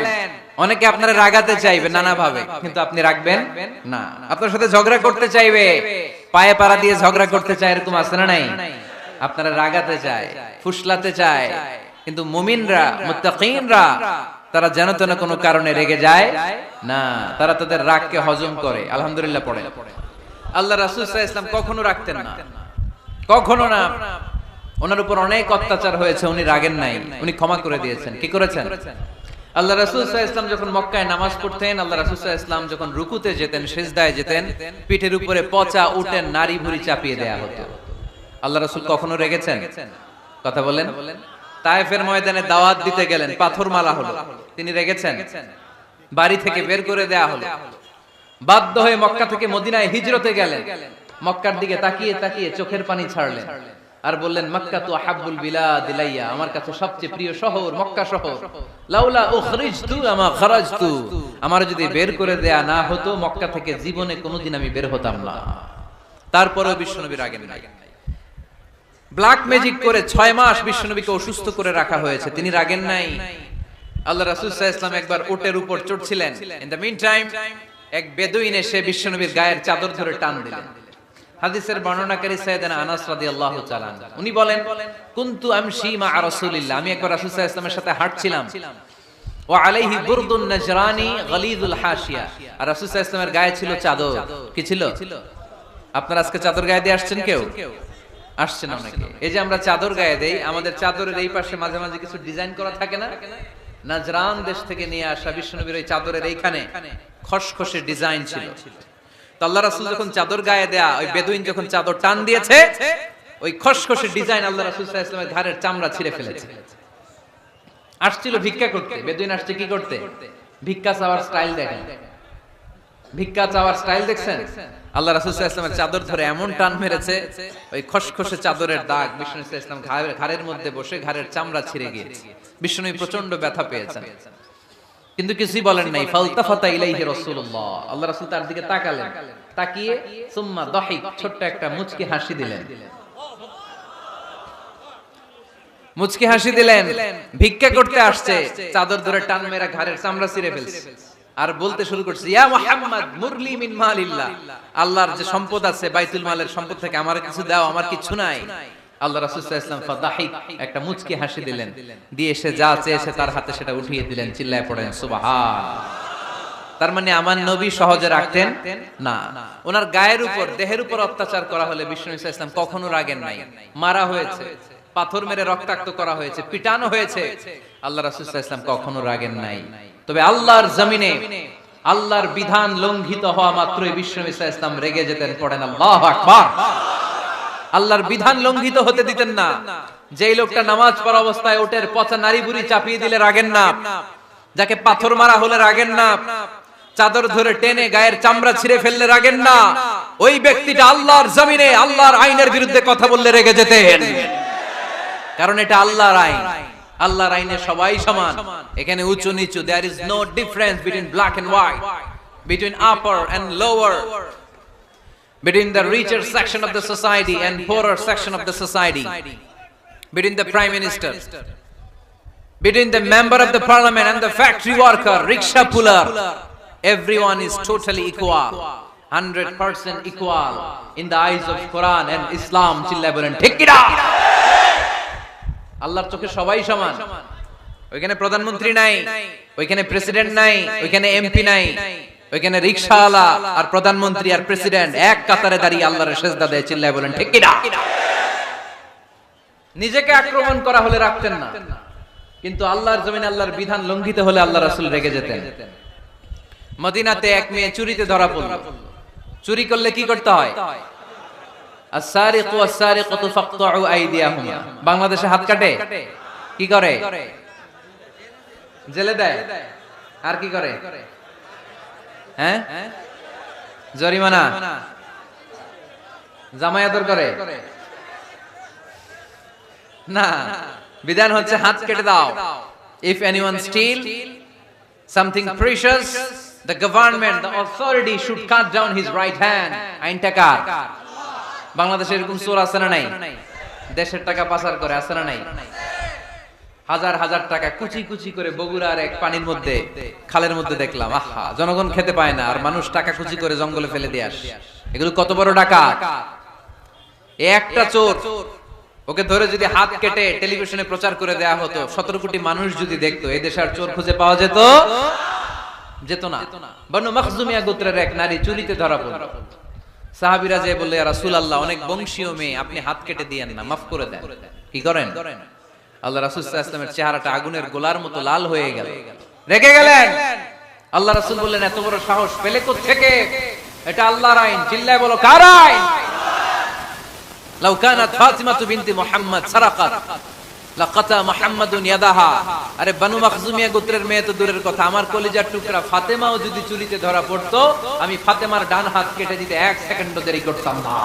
A: অনেকে আপনারা রাগাতে চাইবে নানা ভাবে, কিন্তু আপনি রাখবেন না। আপনার সাথে ঝগড়া করতে চাইবে, পায়ে পাড়া দিয়ে ঝগড়া করতে চায়, এরকম আছে না নাই? আপনারা রাগাতে চায়, ফুসলাতে চায়, কিন্তু মুমিনরা মুত্তাকিনরা তারা যেন তেন কোনো কারণে রেগে যায় না, তারা তাদের রাগকে হজম করে। আলহামদুলিল্লাহ পড়ে। আল্লাহ রাসূল সাল্লাল্লাহু আলাইহি ওয়াসাল্লাম কখনো রাখতেন না, কখনো না। ওনার উপর অনেক অত্যাচার হয়েছে, উনি রাগেন নাই, উনি ক্ষমা করে দিয়েছেন। কি করেছেন? আল্লাহ রাসূল সাল্লাল্লাহু আলাইহি ওয়াসাল্লাম যখন মক্কায় নামাজ পড়তেন, আল্লাহ রাসূল সাল্লাল্লাহু আলাইহি ওয়াসাল্লাম যখন রুকুতে যেতেন, সিজদায় যেতেন, পিঠের উপরে পচা উটের নাড়ি ভুঁড়ি চাপিয়ে দেয়া হতো। আল্লাহ রাসূল কখনো রেগেছেন? কথা বলেন। তায়েফের ময়দানে দাওয়াত দিতে গেলেন, পাথর মালা হলো, তিনি রেগেছেন? বাড়ি থেকে বের করে দেয়া হলো, বাধ্য হয়ে মক্কা থেকে মদিনায় হিজরতে গেলেন। মক্কার দিকে তাকিয়ে তাকিয়ে চোখের পানি ছাড়লেন আর বললেন মক্কা তু আহাব্বুল বিলাদ ইলাইয়া, আমার কাছে সবচেয়ে প্রিয় শহর মক্কা শহর। লাউলা উখরিজতু আমা খারাজতু, আমার যদি বের করে দেয়া না হতো মক্কা থেকে জীবনে কোনোদিন আমি বের হতাম না। তারপরেও বিশ্বনবী রাগেন নাই। ব্ল্যাক ম্যাজিক করে 6 মাস বিশ্বনবীকে অসুস্থ করে রাখা হয়েছে, তিনি রাগেন নাই। আল্লাহ রাসূল সাল্লাল্লাহু আলাইহি ওয়াসাল্লাম একবার উটের উপর চড়ছিলেন। ইন দ্য মিন টাইম এক বেদুইন এসে বিশ্বনবীর গায়ের চাদর ধরে টান দিলেন। হাদিসের বর্ণনাকারী সাইয়েদনা আনাস রাদিয়াল্লাহু তাআলা উনি বলেন কুনতু আমশি মা রাসূলিল্লাহ, আমি একবার রাসূল সাল্লাল্লাহু আলাইহি ওয়াসাল্লামের সাথে হাঁটছিলাম। ওয়া আলাইহি বুরদুন নাজরানি গলিযুল হাশিয়া, আর রাসূল সাল্লাল্লাহু আলাইহি ওয়াসাল্লামের গায়ে ছিল চাদর। কি ছিল? আপনারা আজকে চাদর গায়ে দিয়ে আসছেন? কেউ আসছেন অনেকে। এই যে আমরা চাদর গায়ে দেই, আমাদের চাদরের এই পাশে মাঝে মাঝে কিছু ডিজাইন করা থাকে না? নাজরান দেশ থেকে নিয়ে আসা বিশ্বনবীর ওই চাদরের এইখানে খসখসে ডিজাইন ছিল। তো আল্লাহ রাসূল যখন চাদর গায়ে দেয়া, ওই বেদুইন যখন চাদর টান দিয়েছে, ওই খসখসে ডিজাইন আল্লাহ রাসূল সাল্লাল্লাহু আলাইহি ওয়াসাল্লামের ঘাড়ের চামড়া ছিঁড়ে ফেলেছে। আসছিল ভিক্ষা করতে, বেদুইন আসছে কি করতে? ভিক্ষা চাওয়ার স্টাইল দেখেন, ভিক্ষা চাওয়ার স্টাইল দেখছেন? আল্লাহ রাসূল সাল্লাল্লাহু আলাইহি ওয়াসাল্লামের চাদর ধরে এমন টান মেরেছে, ওই খসখসে চাদরের দাগ বিষ্ণু সাল্লাল্লাহু আলাইহি ওয়াসাল্লাম ঘাড়ের মধ্যে বসে ঘাড়ের চামড়া ছিঁড়ে গিয়েছে। বিষ্ণু প্রচন্ড ব্যথা পেয়েছেন, কিন্তু কিছুই বলেন নাই। ফালতাফাতা ইলাইহি রাসূলুল্লাহ, আল্লাহ রাসূল তার দিকে তাকালেন, তাকিয়ে সুম্মা দাহিক, ছোট্ট একটা মুচকি হাসি দিলেন। মুচকি হাসি দিলেন, ভিক্ষা করতে আসছে, চাদর ধরে টান মেরা ঘাড়ের চামড়া ছিঁড়ে ফেলছে, আর বলতে শুরু করছে, ইয়া মুহাম্মদ মুরলি মিন মালিল্লাহ, আল্লাহর যে সম্পদ আছে বাইতুল মালের সম্পদ থেকে আমার কিছু দাও, আমার কিছু নাই। আল্লাহ রাসূল সাল্লাল্লাহু আলাইহি ওয়াসাল্লাম ফাদাহিক, একটা মুচকি হাসি দিলেন, দিয়ে সে যা চেয়েছে তার হাতে সেটা উঠিয়ে দিলেন। চিল্লায় পড়েন সুবহান। তার মানে আমার নবী সহজে রাখতেন না। ওনার গায়ের উপর, দেহের উপর অত্যাচার করা হলে বিষ্ণু সাল্লাল্লাহু আলাইহি ওয়াসাল্লাম কখনো রাগেন নাই। মারা হয়েছে, পাথর মেরে রক্তাক্ত করা হয়েছে, পিটানো হয়েছে, আল্লাহ রাসূল সাল্লাল্লাহু আলাইহি ওয়াসাল্লাম কখনো রাগেন নাই। তবে আল্লাহর জমিনে আল্লাহর বিধান লঙ্ঘিত হওয়া মাত্রই বিষ্ণু সাল্লাল্লাহু আলাইহি ওয়াসাল্লাম রেগে যেতেন। পড়েন আল্লাহু আকবার। আল্লাহর বিধান লঙ্ঘিত হতে দিতেন না। যেই লোকটা নামাজ পড়া অবস্থায় ওটের পচা নারী বুড়ি চাপিয়ে দিলে রাগেন না, যাকে পাথর মারা হলে রাগেন না, চাদর ধরে টেনে গায়ের চামড়া ছিঁড়ে ফেললে রাগেন না, ওই ব্যক্তিটা আল্লাহর জমিনে আল্লাহর আইনের বিরুদ্ধে কথা বললে রেগে যেতেন। কারণ এটা আল্লাহর আইন, আল্লাহর আইনে সবাই সমান। এখানে উঁচু নিচু, there is no difference between black and white, between upper and lower, between the richer section of the society and poorer section of the society, between the prime minister, between the member of the parliament and the factory worker, rickshaw puller. Everyone is totally equal, 100% equal in the eyes of Quran and Islam. চিল্লায় বলেন ঠিক কি না? আল্লাহর চোখে সবাই সমান। ওইখানে প্রধানমন্ত্রী নাই, ওইখানে প্রেসিডেন্ট নাই, ওইখানে এমপি নাই, ওইখানে রিকশাওয়ালা আর প্রধানমন্ত্রী আর প্রেসিডেন্ট এক কাতারে দাঁড়িয়ে আল্লাহর সিজদা দেয়। চিল্লায় বলেন ঠিক কি না? নিজেকে আক্রমণ করা হলে রাখতেন না, কিন্তু আল্লাহর জমিনে আল্লাহর বিধান লঙ্ঘিত হলে আল্লাহ রাসূল রেগে যেতেন। মদিনাতে এক মেয়ে চুরিতে ধরা পড়ল। চুরি করলে কি করতে হয়? আস-সারিকু ওয়াস-সারিকাতু ফাকতাউ আইদিয়াহুমা। বাংলাদেশে হাত কাটে, কি করে? জেলে দেয়। আর কি করে? হ্যাঁ, জরিমানা, জামাই আদর করে না। বিধান হচ্ছে হাত কেটে দাও। If anyone steal something precious, the government, the authority should cut down his right hand. আইনটা কার? বাংলাদেশে এরকম চোর আছে না নাই? দেশের টাকা পাচার করে, আছে না নাই? হাজার হাজার টাকা কুচি কুচি করে বগুড়ার এক পানির মধ্যে, খালের মধ্যে দেখলাম। আহা, জনগণ খেতে পায় না, আর মানুষ টাকা কুচি করে জঙ্গলে ফেলে দিয়ে আসে। এগুলো কত বড় ডাকাত! একটা চোর, ওকে ধরে যদি হাত কেটে টেলিভিশনে প্রচার করে দেয়া হতো, 17 কোটি মানুষ যদি দেখতো, এই দেশে আর চোর খুঁজে পাওয়া যেত না। বনু মখজুমিয়া গোত্রের এক নারী চুরিতে ধরা পড়ল। সাহাবীরা যে বললে, ইয়া রাসূলুল্লাহ, অনেক বংশীয় মেয়ে, আপনি হাত কেটে দিয়েন না, মাফ করে দেন। কি করেন? আল্লাহ রাসূল সাল্লাল্লাহু আলাইহি ওয়াসাল্লামের চেহারাটা আগুনের গোলার মতো লাল হয়ে গেল, রেগে গেলেন। আল্লাহ রাসূল বললেন, এত বড় সাহস পেলে কোথা থেকে? এটা আল্লাহর আইন। চিল্লায় বলো, কার আইন? লাউ কানাত ফাতিমাতু বিনতি মুহাম্মদ সারাকাত লাকাতা মুহাম্মাদুন ইয়াদাহা। আরে বনু মখজুমিয়া গোত্রের মেয়ে তো দূরের কথা, আমার কলিজার টুকরা ফাতেমাও যদি চুরিতে ধরা পড়তো, আমি ফাতেমার ডান হাত কেটে দিতে 1 সেকেন্ডও দেরি করতাম না।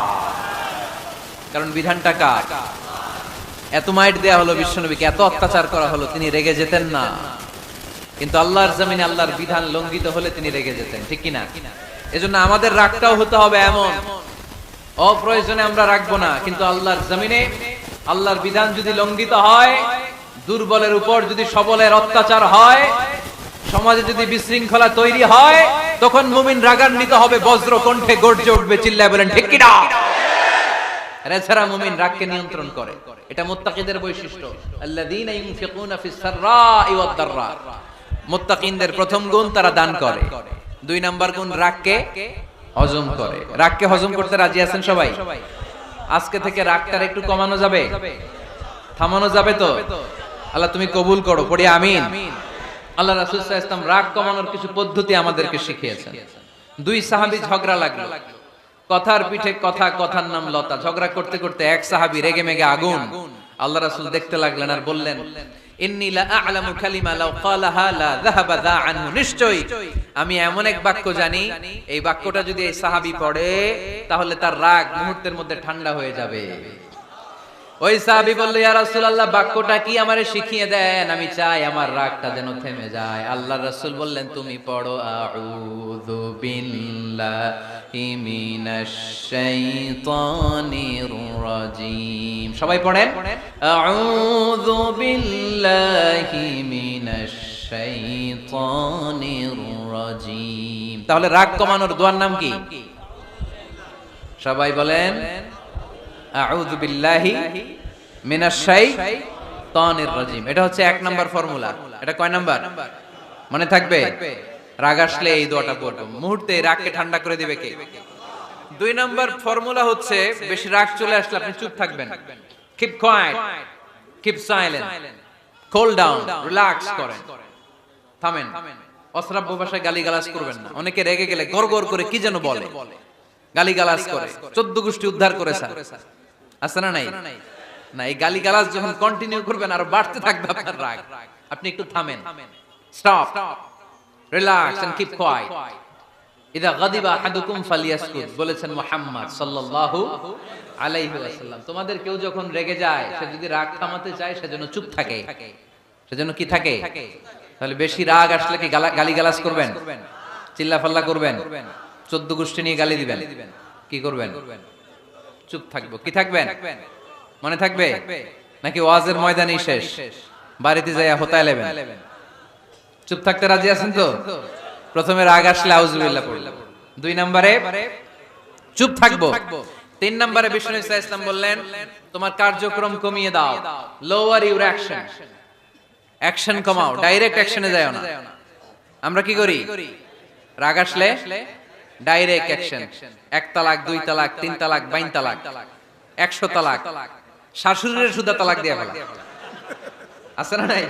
A: কারণ বিধানটা কার? এত মাইট দেয়া হলো বিশ্বনবীকে, এত অত্যাচার করা হলো, তিনি রেগে যেতেন না। কিন্তু আল্লাহর জমিনে আল্লাহর বিধান লঙ্ঘিত হলে তিনি রেগে যেতেন। ঠিক কি না? এজন্য আমাদের রাগটাও হতে হবে এমন, অপ্রয়োজনে আমরা রাখবো না। কিন্তু আল্লাহর জমিনে আল্লাহর বিধান যদি লঙ্ঘিত হয়, দুর্বলের উপর যদি সবলের অত্যাচার হয়, সমাজে যদি বিশৃঙ্খলা তৈরি হয়, তখন মুমিন রাগান্বিত হবে, বজ্র কণ্ঠে গর্জে উঠবে। চিল্লায় বলেন ঠিক কি না? এছাড়া মুমিন রাগকে নিয়ন্ত্রণ করে। এটা মুত্তাকিদের বৈশিষ্ট্য। আল্লাযীনা ইউনফিকুনা ফিস সাররাই ওয়াদ দাররা। মুত্তাকিনদের প্রথম গুণ, তারা দান করে। 2 নাম্বার গুণ, রাগকে হজম করে। রাগকে হজম করতে রাজি আছেন সবাই? আজকে থেকে রাগটা একটু কমানো যাবে, থামানো যাবে তো? আল্লাহ তুমি কবুল করো, পড়ি আমিন। আল্লাহ রাসূল সাল্লাল্লাহু আলাইহি ওয়াসাল্লাম রাগ কমানোর কিছু পদ্ধতি আমাদেরকে শিখিয়েছেন। 2 সাহাবী ঝগড়া লাগলো, কথার পিঠে কথা, কথার নাম লতা। ঝগড়া করতে করতে এক সাহাবী রেগে মেগে আগুন। আল্লাহ রাসূল দেখতে লাগলেন আর বললেন, ইন্নী লা আ'লামু কালিমা লাউ ক্বালাহা লা যাহাবা যা আনহু, নিশ্চয়ই আমি এমন এক বাক্য জানি, এই বাক্যটা যদি এই সাহাবী পড়ে তাহলে তার রাগ মুহূর্তের মধ্যে ঠান্ডা হয়ে যাবে। ওই সাহাবী বলল, ইয়া রাসূলুল্লাহ, বাক্যটা কি আমারে শিখিয়ে দেন, আমি চাই আমার রাগটা যেন থেমে যায়। আল্লাহর রাসূল বললেন, তুমি পড়ো আউযু বিল্লাহি মিনাশ শাইতানির রাজীম। সবাই পড়েন, আউযু বিল্লাহি মিনাশ শাইতানির রাজীম। তাহলে রাগ কমানোর দোয়ার নাম কি? সবাই বলেন, আউযু বিল্লাহি মিনাশ শাইতানির রাজীম। এটা হচ্ছে 1 নাম্বার ফর্মুলা। এটা কয় নাম্বার মনে থাকবে? রাগ আসলে এই দোয়াটা পড়ব, মুহূর্তে রাগকে ঠান্ডা করে দিবে কে? 2 নাম্বার ফর্মুলা হচ্ছে, বেশি রাগ চলে আসলে আপনি চুপ থাকবেন। Keep quiet, keep silent, cool down, relax করেন, থামেন। অশ্রাব্য ভাষায় গালিগালাজ করবেন না। অনেকে রেগে গেলে গড়গড় করে কি যেন বলে, গালিগালাজ করে, 14 গোষ্ঠী উদ্ধার করেছে, আছে না নাই? না, এই গালিগালাজ যখন কন্টিনিউ করবেন আরো বাড়তে থাকবে আপনার রাগ। আপনি একটু থামেন, stop, relax and keep quiet. ইদা গাদিবা আহাদুকুম ফালিয়াসকুত, বলেছেন মুহাম্মদ সাল্লাল্লাহু আলাইহি ওয়াসাল্লাম। তোমাদের কেউ যখন রেগে যায়, সে যদি রাগ থামাতে চায় সেজন্য চুপ থাকে, সেজন্য কি থাকে? তাহলে বেশি রাগ আসলে কি গালিগালাজ করবেন, চিল্লাফাল্লা করবেন, 14 গোষ্ঠী নিয়ে গালি দিবেন, কি করবেন? চুপ থাকবো। কি থাকবেন? মনে থাকবে নাকি ওয়াজের ময়দানেই শেষ, বাড়িতে যাইয়া হোতায় লেবেন? চুপ থাকতে রাজি আছেন তো? প্রথমে রাগ আসলে আউযুবিল্লাহ পড়লাম, 2 নম্বরে চুপ থাকবো, 3 নম্বরে বিষ্ণু ইসা ইসলাম বললেন, তোমার কার্যক্রম কমিয়ে দাও, লোয়ার ইউর অ্যাকশন, অ্যাকশন কমাও, ডাইরেক্ট অ্যাকশনে যাও না। আমরা কি করি? রাগ আসলে ডাইরেক্ট অ্যাকশন, 1 তালাক, 2 তালাক, 3 তালাক, 22 তালাক, 100 তালাক, শাশুড়ির সুদা তালাক দিয়া ফেলা, আছে না নাই?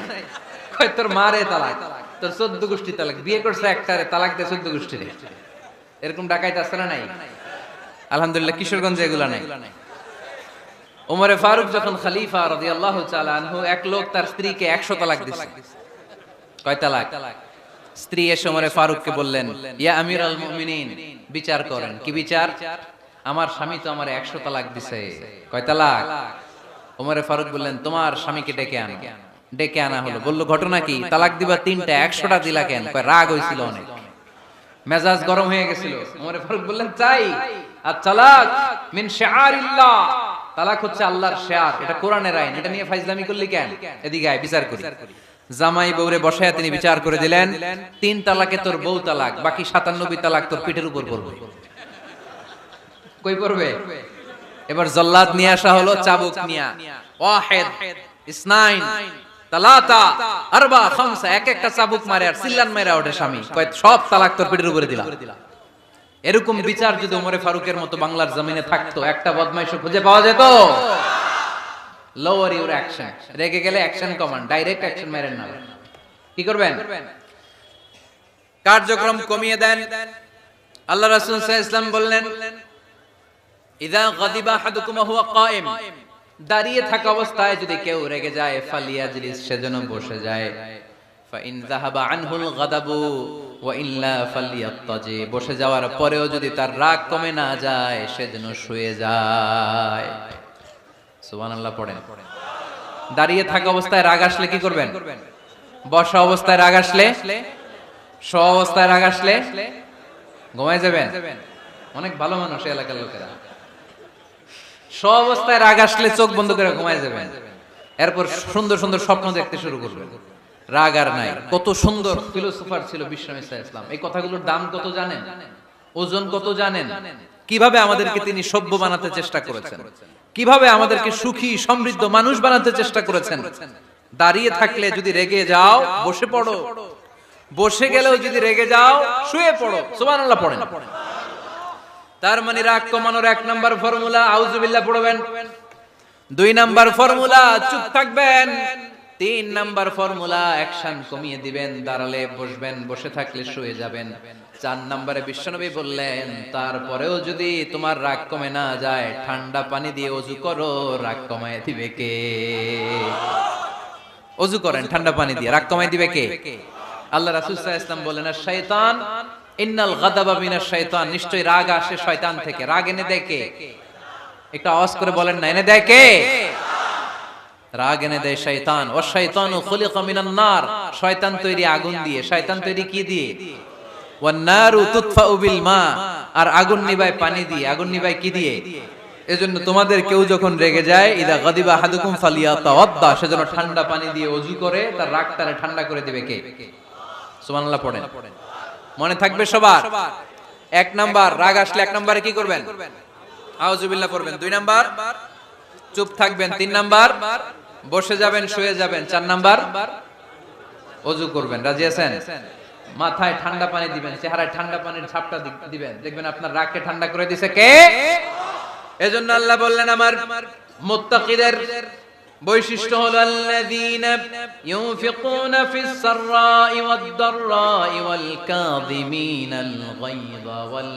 A: কয় তোর মারে তালাক, তোর 14 গোষ্ঠী তালাক, বিয়ে করছে একটারে, তালাক দিয়ে 14 গোষ্ঠী, এরকম ডাকাইতে আছে না নাই? আলহামদুলিল্লাহ কিশোরগঞ্জে এগুলা নাই। ওমরে ফারুক যখন খলিফা রাদিয়াল্লাহু তাআলা আনহু, এক লোক তার স্ত্রীকে 100 তালাক দিছে। কয় তালাক? স্ত্রী এসে ওমরে ফারুককে বললেন, ইয়া আমিরুল মুমিনিন, বিচার করেন। কি বিচার? আমার স্বামী তো আমারে 100 তালাক দিছে। কয় তালাক? ওমরে ফারুক বললেন, তোমার স্বামীকে ডেকে আনো। ডেকে আনা হলো। বলল, ঘটনা কি? তালাক দিবা 3টা, 100টা দিলা কেন? কয় রাগ হইছিল অনেক, মেজাজ গরম হয়ে গেছিল। ওমরে ফারুক বললেন, চাই আর তালাক মিন শিআরিল্লাহ, তালাক হচ্ছে আল্লাহর শিআর, এটা কোরআনের আইন, এটা নিয়ে ফাইজলামি করলি কেন? এদিকে আয়, বিচার করি। জামাই বউরে বসায়া তিনি বিচার করে দিলেন, 3 তালাকে তোর বউ তালাক, বাকি 97 তালাক তোর পিঠের উপর পড়বে। কই পড়বে? এবার জল্লাদ নিয়ে আসা হলো, চাবুক নিয়া, ওয়াহিদ, ইসনাইন, তালাতা, আরবা, খামসা, এক একটা চাবুক মারে আর সিল্লান মেরা ওঠে স্বামী, কয় সব তালাক তোর পিঠের উপরে দিলাম। এরকম বিচার যদি ওমরে ফারুকের মতো বাংলার জমিনে থাকতো, একটা বদমাইশও খুঁজে পাওয়া যেত? লোয়ার ইউর অ্যাকশন, রেগে গেলে অ্যাকশন কমান্ড, ডাইরেক্ট অ্যাকশন মেরেন না। কি করবেন? কার্যক্রম কমিয়ে দেন। আল্লাহ রাসূল সাল্লাল্লাহু আলাইহি ওয়াসাল্লাম বললেন, ইযা গাদিবা আহাদুকুম ওয়া হুয়া কায়েম, দাঁড়িয়ে থাকা অবস্থায় যদি কেউ রেগে যায়, ফালিয়াজলিস, সেজন্য বসে যায়। ফা ইন যাহাবা আনহুল গাদাবু ওয়া ইল্লা ফালিয়াত্তাজি, বসে যাওয়ার পরেও যদি তার রাগ কমে না যায়, সেজন্য শুয়ে যায়। সুবহানাল্লাহ পড়েন। দাঁড়িয়ে থাকা অবস্থায় রাগ আসলে কি করবেন? বসা অবস্থায় রাগ আসলে, শোয়া অবস্থায় রাগ আসলে ঘুমায় যাবেন। অনেক ভালো মানুষ এই এলাকার লোকেরা, শোয়া অবস্থায় রাগ আসলে চোখ বন্ধ করে ঘুমায় যাবেন, এরপর সুন্দর সুন্দর স্বপ্ন দেখতে শুরু করবেন। রাগ আর নাই। কত সুন্দর ফিলোসোফার ছিল বিষ্ণু ইসলাম। এই কথাগুলোর দাম কত জানেন? ওজন কত জানেন? কিভাবে আমাদেরকে তিনি সভ্য বানাতে চেষ্টা করেছেন, কিভাবে আমাদেরকে সুখী সমৃদ্ধ মানুষ বানাতে চেষ্টা করেছেন। দাঁড়িয়ে থাকলে যদি রেগে যাও, বসে পড়ো, বসে গেলেও যদি রেগে যাও, শুয়ে পড়ো। সুবহানাল্লাহ পড়েন। তার মানে রাগ কমানোর 1 নাম্বার ফর্মুলা আউযুবিল্লাহ পড়বেন, 2 নাম্বার ফর্মুলা চুপ থাকবেন, 3 নাম্বার ফর্মুলা অ্যাকশন কমিয়ে দিবেন, দাঁড়ালে বসবেন, বসে থাকলে শুয়ে যাবেন। 4 নম্বরে বিশ্বনবী বললেন, তারপরেও যদি তোমার রাগ কমে না যায়, ঠান্ডা পানি দিয়ে ওযু করো, রাগ কমায় দিবে কে? ওযু করেন ঠান্ডা পানি দিয়ে, রাগ কমাই দিবে কে? আল্লাহ রাসূল সাল্লাল্লাহু আলাইহি ওয়াসাল্লাম বলেন, শাইতান ইন্নাল গাদাবা মিনাশ শাইতান, নিশ্চয়ই রাগ আসে শয়তান থেকে। রাগ এনে দেয় কে? একটু আওয়াজ করে বলেন না, এনে দেয় কে? রাগ এনে দেয় শয়তান। ও শাইতানু খুলিকা মিনান নার, শয়তান তৈরি আগুন দিয়ে। শয়তান তৈরি কি দিয়ে? ওয়ান নারু তুতফাউ বিল মা, আর আগুন নিভায় পানি দিয়ে। আগুন নিভায় কি দিয়ে? এজন্য তোমাদের কেউ যখন রেগে যায়, ইদা গাদিবা আহাদুকুম ফালিয়াতাওয়াদ্দা, সেজন্য ঠান্ডা পানি দিয়ে ওযু করে তার রাগটারে ঠান্ডা করে দিবে কে? সুবহানাল্লাহ পড়েন। মনে থাকবে সবার। এক নাম্বার, রাগ আসলে এক নম্বরে কি করবেন? আউযুবিল্লাহ পড়বেন। 2 নাম্বার, চুপ থাকবেন। 3 নাম্বার, বসে যাবেন, শুয়ে যাবেন। 4 নাম্বার, ওযু করবেন। রাজি আছেন? মাথায় ঠান্ডা পানি দিবেন, চেহারায় ঠান্ডা পানির ঝাপটা দিবেন, দেখবেন আপনার রাগকে ঠান্ডা করে দিয়েছে কে? এজন্য আল্লাহ বললেন আমার মুত্তাকিদের বৈশিষ্ট্য হলো আল্লাযীনা ইউনফিকুনা ফিস সাররাই ওয়াদ দাররাই ওয়াল কাযিমিনাল গায়যা ওয়াল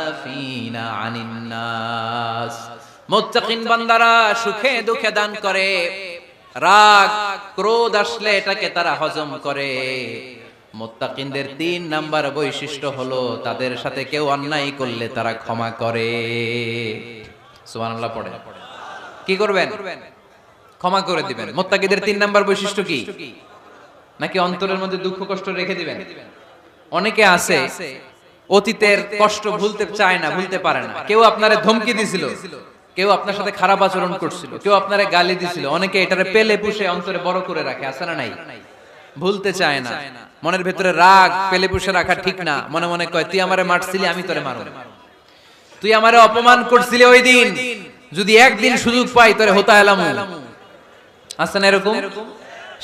A: আফিনা আনিন নাস। মুত্তাকিন বান্দারা সুখে দুঃখে দান করে, রাগ ক্রোধ আসলে এটাকে তারা হজম করে। মুত্তাকিনদের 3 নাম্বার বৈশিষ্ট্য হলো তাদের সাথে কেউ অন্যায় করলে তারা ক্ষমা করে। সুবহানাল্লাহ পড়েন। কি করবেন? ক্ষমা করে দিবেন। মুত্তাকিদের 3 নাম্বার বৈশিষ্ট্য কি? নাকি অন্তরের মধ্যে দুঃখ কষ্ট রেখে দিবেন? অনেকে আছে অতীতের কষ্ট ভুলতে চায় না, ভুলতে পারে না। কেউ আপনারে ধমকি দিছিল, কেউ আপনার সাথে খারাপ আচরণ করছিল, কেউ আপনারে গালি দিছিল, অনেকে এটারে পেলে পুষে অন্তরে বড় করে রাখে, আছে না নাই? ভুলতে চায় না। মনের ভেতরে রাগ পেলে পুষে রাখা ঠিক না। মনে মনে কয়, তুই আমারে মারছিলি, আমি তোরে মারব। তুই আমারে অপমান করছিলি ওই দিন, যদি একদিন সুযোগ পাই তোরে হতা এলাম। আছে না এরকম?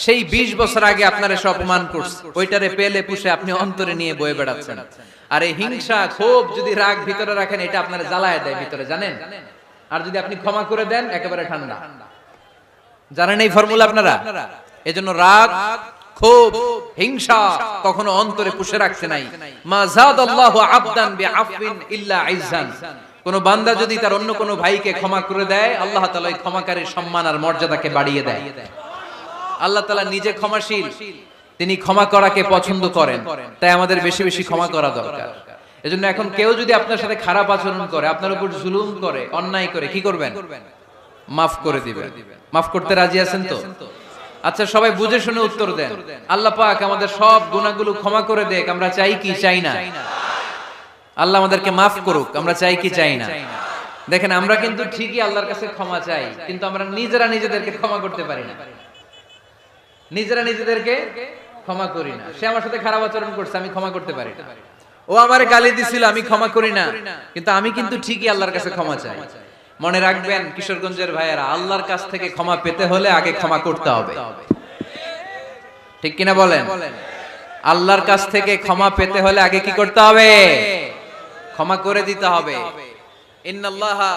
A: সেই 20 বছর আগে আপনারে সে অপমান করছে, ওইটারে পেলে পুষে আপনি অন্তরে নিয়ে বয়ে বেড়াচ্ছেন। আর এই হিংসা ক্ষোভ যদি রাগ ভিতরে রাখেন, এটা আপনারে জ্বালায় দেয় ভিতরে, জানেন? আর যদি আপনি ক্ষমা করে দেন, একেবারে ঠান্ডা। জানেন এই ফর্মুলা আপনারা? এজন্য রাগ, ক্ষোভ, হিংসা কখনো অন্তরে পুষে রাখতে নাই। মা যাদাল্লাহু আবদান বিআফবিন ইল্লা ইজ্জান। কোন বান্দা যদি তার অন্য কোন ভাইকে ক্ষমা করে দেয়, আল্লাহ তাআলা এই ক্ষমাকারীর সম্মান আর মর্যাদাকে বাড়িয়ে দেয়। আল্লাহ তাআলা নিজে ক্ষমাশীল, তিনি ক্ষমা করাকে পছন্দ করেন। তাই আমাদের বেশি বেশি ক্ষমা করা দরকার। এজন্য এখন কেউ যদি আপনার সাথে খারাপ আচরণ করে, আপনার উপর জুলুম করে, অন্যায় করে, কি করবেন? মাফ করে দিবেন। মাফ করতে রাজি আছেন তো? আচ্ছা, সবাই বুঝে শুনে উত্তর দেন। আল্লাহ পাক আমাদের সব গুনাহগুলো ক্ষমা করে দেখ, আমরা চাই কি চাই না? আল্লাহ আমাদেরকে মাফ করুক, আমরা চাই কি চাই না? দেখেন, আমরা কিন্তু ঠিকই আল্লাহর কাছে ক্ষমা চাই, কিন্তু আমরা নিজেরা নিজেদেরকে ক্ষমা করতে পারি না। নিজেরা নিজেদেরকে ক্ষমা করি না। সে আমার সাথে খারাপ আচরণ করছে, আমি ক্ষমা করতে পারি না। ও আমারে গালি দিছিল, আমি ক্ষমা করি না, কিন্তু আমি কিন্তু ঠিকই আল্লাহর কাছে ক্ষমা চাই। মনে রাখবেন কিশোরগঞ্জের ভাইয়েরা, আল্লাহর কাছ থেকে ক্ষমা পেতে হলে আগে ক্ষমা করতে হবে। ঠিক কিনা বলেন? আল্লাহর কাছ থেকে ক্ষমা পেতে হলে আগে কি করতে হবে? ক্ষমা করে দিতে হবে। ইন্নাল্লাহা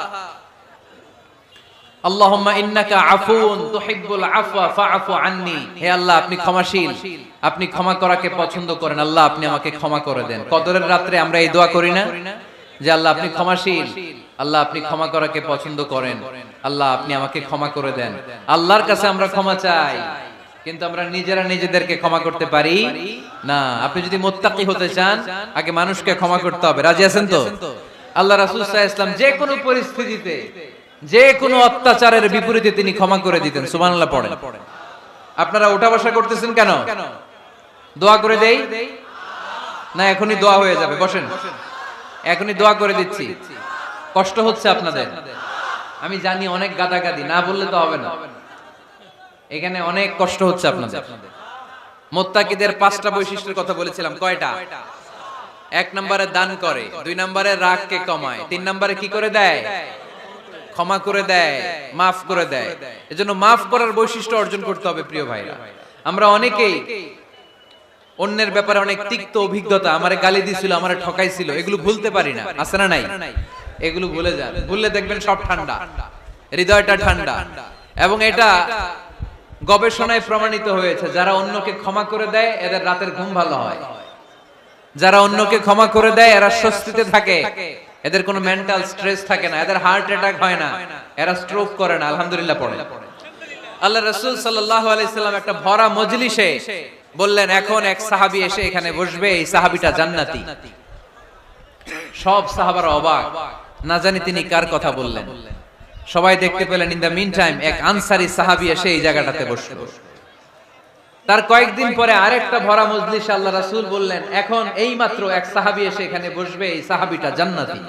A: আল্লাহুম্মা ইন্নাকা আফুন তুহিব্বুল আফওয়া ফাআফু আন্নি। হে আল্লাহ, আপনি ক্ষমাশীল, আপনি ক্ষমা করাকে পছন্দ করেন। আল্লাহ, আপনি আমাকে ক্ষমা করে দেন। কদরের রাতে আমরা এই দোয়া করি না যে আল্লাহ আপনি ক্ষমাশীল, আল্লাহ আপনি ক্ষমা করাকে পছন্দ করেন, আল্লাহ আপনি আমাকে ক্ষমা করে দেন। আল্লাহর কাছে আমরা ক্ষমা চাই, কিন্তু আমরা নিজেরা নিজেদেরকে ক্ষমা করতে পারি না। আপনি যদি মুত্তাকি হতে চান, আগে মানুষকে ক্ষমা করতে হবে। রাজি আছেন তো? আল্লাহ রাসূল সাল্লাল্লাহু আলাইহি ওয়াসাল্লাম যে কোনো পরিস্থিতিতে, যে কোনো অত্যাচারের বিপরীতে তিনি ক্ষমা করে দিতেন। সুবহানাল্লাহ পড়েন। আপনারা ওঠা বসা করতেছেন কেন? দোয়া করে দেই না? এখনই দোয়া হয়ে যাবে, বসেন। এখনই দোয়া করে দিচ্ছি। কষ্ট হচ্ছে আপনাদের, আমি জানি, অনেক গাদাগাদি, না বললে তো হবে না। এখানে অনেক কষ্ট হচ্ছে আপনাদের। মুত্তাকিদের 5টা বৈশিষ্ট্যের কথা বলেছিলাম। কয়টা? 1 নম্বরে দান করে, 2 নম্বরে রাগকে কমায়, 3 নম্বরে কি করে দেয়? ক্ষমা করে দেয়, মাফ করে দেয়। এজন্য মাফ করার বৈশিষ্ট্য অর্জন করতে হবে প্রিয় ভাইরা। আমরা অনেকেই অন্যের ব্যাপারে অনেক তিক্ত অভিজ্ঞতা, আমারে গালি দিছিল, আমারে ঠকাইছিল, এগুলো ভুলতে পারি না। আছে না নাই? এগুলো ভুলে যান। ভুললে দেখবেন সব ঠান্ডা, হৃদয়টা ঠান্ডা। এবং এটা গবেষণায় প্রমাণিত হয়েছে, যারা অন্যকে ক্ষমা করে দেয় এদের রাতের ঘুম ভালো হয়। যারা অন্যকে ক্ষমা করে দেয় এরা স্বস্তিতে থাকে, এদের কোনো মেন্টাল স্ট্রেস থাকে না, এদের হার্ট অ্যাটাক হয় না, এরা স্ট্রোক করে না। আলহামদুলিল্লাহ পড়ে। আল্লাহ রাসূল সাল্লাল্লাহু আলাইহি সাল্লাম একটা ভরা মজলিসে বললেন, এখন এক সাহাবী এসে এখানে বসবে, এই সাহাবীটা জান্নাতি। সব সাহাবারা অবাক, না জানি তিনি কার কথা বললেন। সবাই দেখতে পেলেন ইন দা মিন টাইম এক আনসারী সাহাবী এসে এই জায়গাটাতে বসলো। তার কয়েকদিন পরে আরেকটা ভরা মজলিসে আল্লাহ রাসূল বললেন, এখন এই মাত্র এক সাহাবী এসে এখানে বসবে, এই সাহাবীটা জান্নাতি।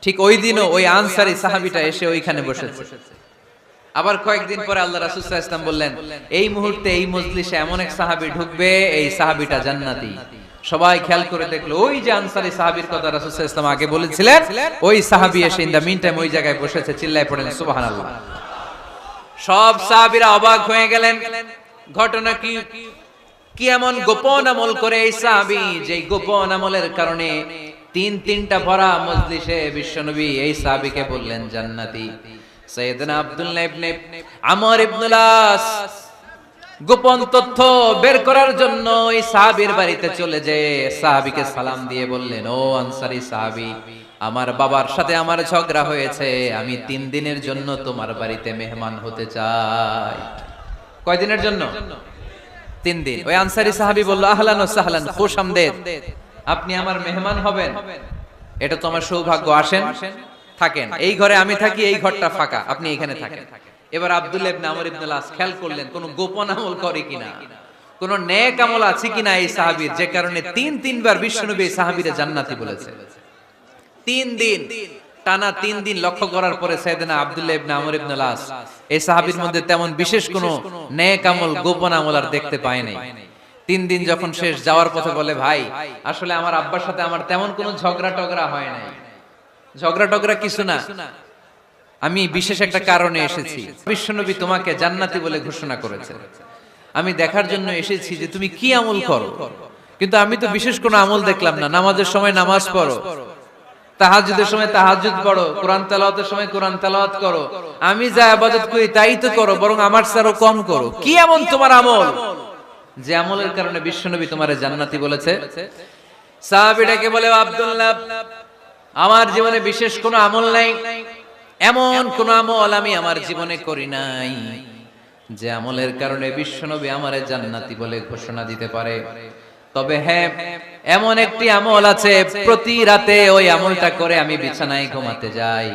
A: ঠিক ওই দিনও ওই আনসারী সাহাবীটা এসে ওইখানে বসেছে। আবার কয়েকদিন পরে আল্লাহ রাসূল সাল্লাল্লাহু আলাইহি ওয়াসাল্লাম বললেন, এই মুহূর্তে এই মজলিসে এমন এক সাহাবী ঢুকবে, এই সাহাবীটা জান্নাতি। সবাই খেয়াল করে দেখলো, ওই যে আনসারী সাহাবীর কথা রাসূল সাল্লাল্লাহু আলাইহি ওয়াসাল্লাম আগে বলেছিলেন, ওই সাহাবী এসে ইন দা মিন টাইম ওই জায়গায় বসেছে। চিল্লায় পড়লেন সুবহানাল্লাহ। সব সাহাবীরা অবাক হয়ে গেলেন, ঘটনা কি? কি এমন গোপন আমল করে এই সাহাবী, যে গোপন আমলের কারণে তিনটা ভরা মজলিসে বিশ্বনবী এই সাহাবীকে বললেন জান্নাতি। সাইয়েদনা আব্দুল্লাহ ইবনে আমর ইবনুল আস গোপন তথ্য বের করার জন্য এই সাহাবীর বাড়িতে চলে যেয়ে সাহাবীকে সালাম দিয়ে বললেন, ও আনসারী সাহাবী, আমার বাবার সাথে আমার ঝগড়া হয়েছে, আমি 3 দিনের জন্য তোমার বাড়িতে মেহমান হতে চাই। কয়দিনের জন্য? 3 দিন। ওই আনসারী সাহাবী বলল, আহলান ওয়া সাহলান, খুশামদেদ, আপনি আমার মেহমান হবেন, এটা তো আমার সৌভাগ্য। আসেন, থাকেন, এই ঘরে আমি থাকি, এই ঘরটা ফাঁকা, আপনি এখানে থাকেন। এবার আব্দুল্লাহ ইবনে আমর ইবনে আস খেয়াল করলেন কোন গোপন আমল করে কিনা, কোন নেক আমল আছে কিনা এই সাহাবীর, যে কারণে 3বার বিশ্বনবী এই সাহাবীরে জান্নাতি বলেছে। 3 দিন টানা 3 দিন লক্ষ্য করার পরে সাইয়েদনা আব্দুল্লাহ ইবনে আমর ইবনে আস এই সাহাবীর মধ্যে তেমন বিশেষ কোন নেক আমল, গোপন আমল আর দেখতে পায় নাই। 3 দিন যখন শেষ, যাওয়ার পথে বলে, ভাই আসলে আমার আব্বার সাথে আমার তেমন কোনো ঝগড়া টগড়া হয় নাই, ঝগড়া টগড়া কিছু না, আমি বিশেষ একটা কারণে এসেছি। বিশ্বনবী তোমাকে জান্নাতি বলে ঘোষণা করেছে, আমি দেখার জন্য এসেছি যে তুমি কি আমল করো, কিন্তু আমি তো বিশেষ কোনো আমল দেখলাম না। নামাজের সময় নামাজ পড়ো, তাহাজ্জুদের সময় তাহাজ্জুদ পড়ো, কোরআন তেলাওয়াতের সময় কোরআন তেলাওয়াত করো, আমি যা ইবাদত করি তাই তো করো, বরং আমার চেয়ে কম করো। কি এমন তোমার আমল যে আমলের কারণে বিশ্বনবী তোমারে জান্নাতি বলেছে? সাহাবীটাকে বলে, আব্দুল্লাহ, আমার জীবনে বিশেষ কোনো আমল নাই, এমন কোন আমল আমি আমার জীবনে করি নাই যে আমলের কারণে বিশ্বনবী আমারে জান্নাতি বলে ঘোষণা দিতে পারে। তবে হ্যাঁ, এমন একটি আমল আছে, প্রতি রাতে ওই আমলটা করে আমি বিছানায় ঘুমাতে যাই।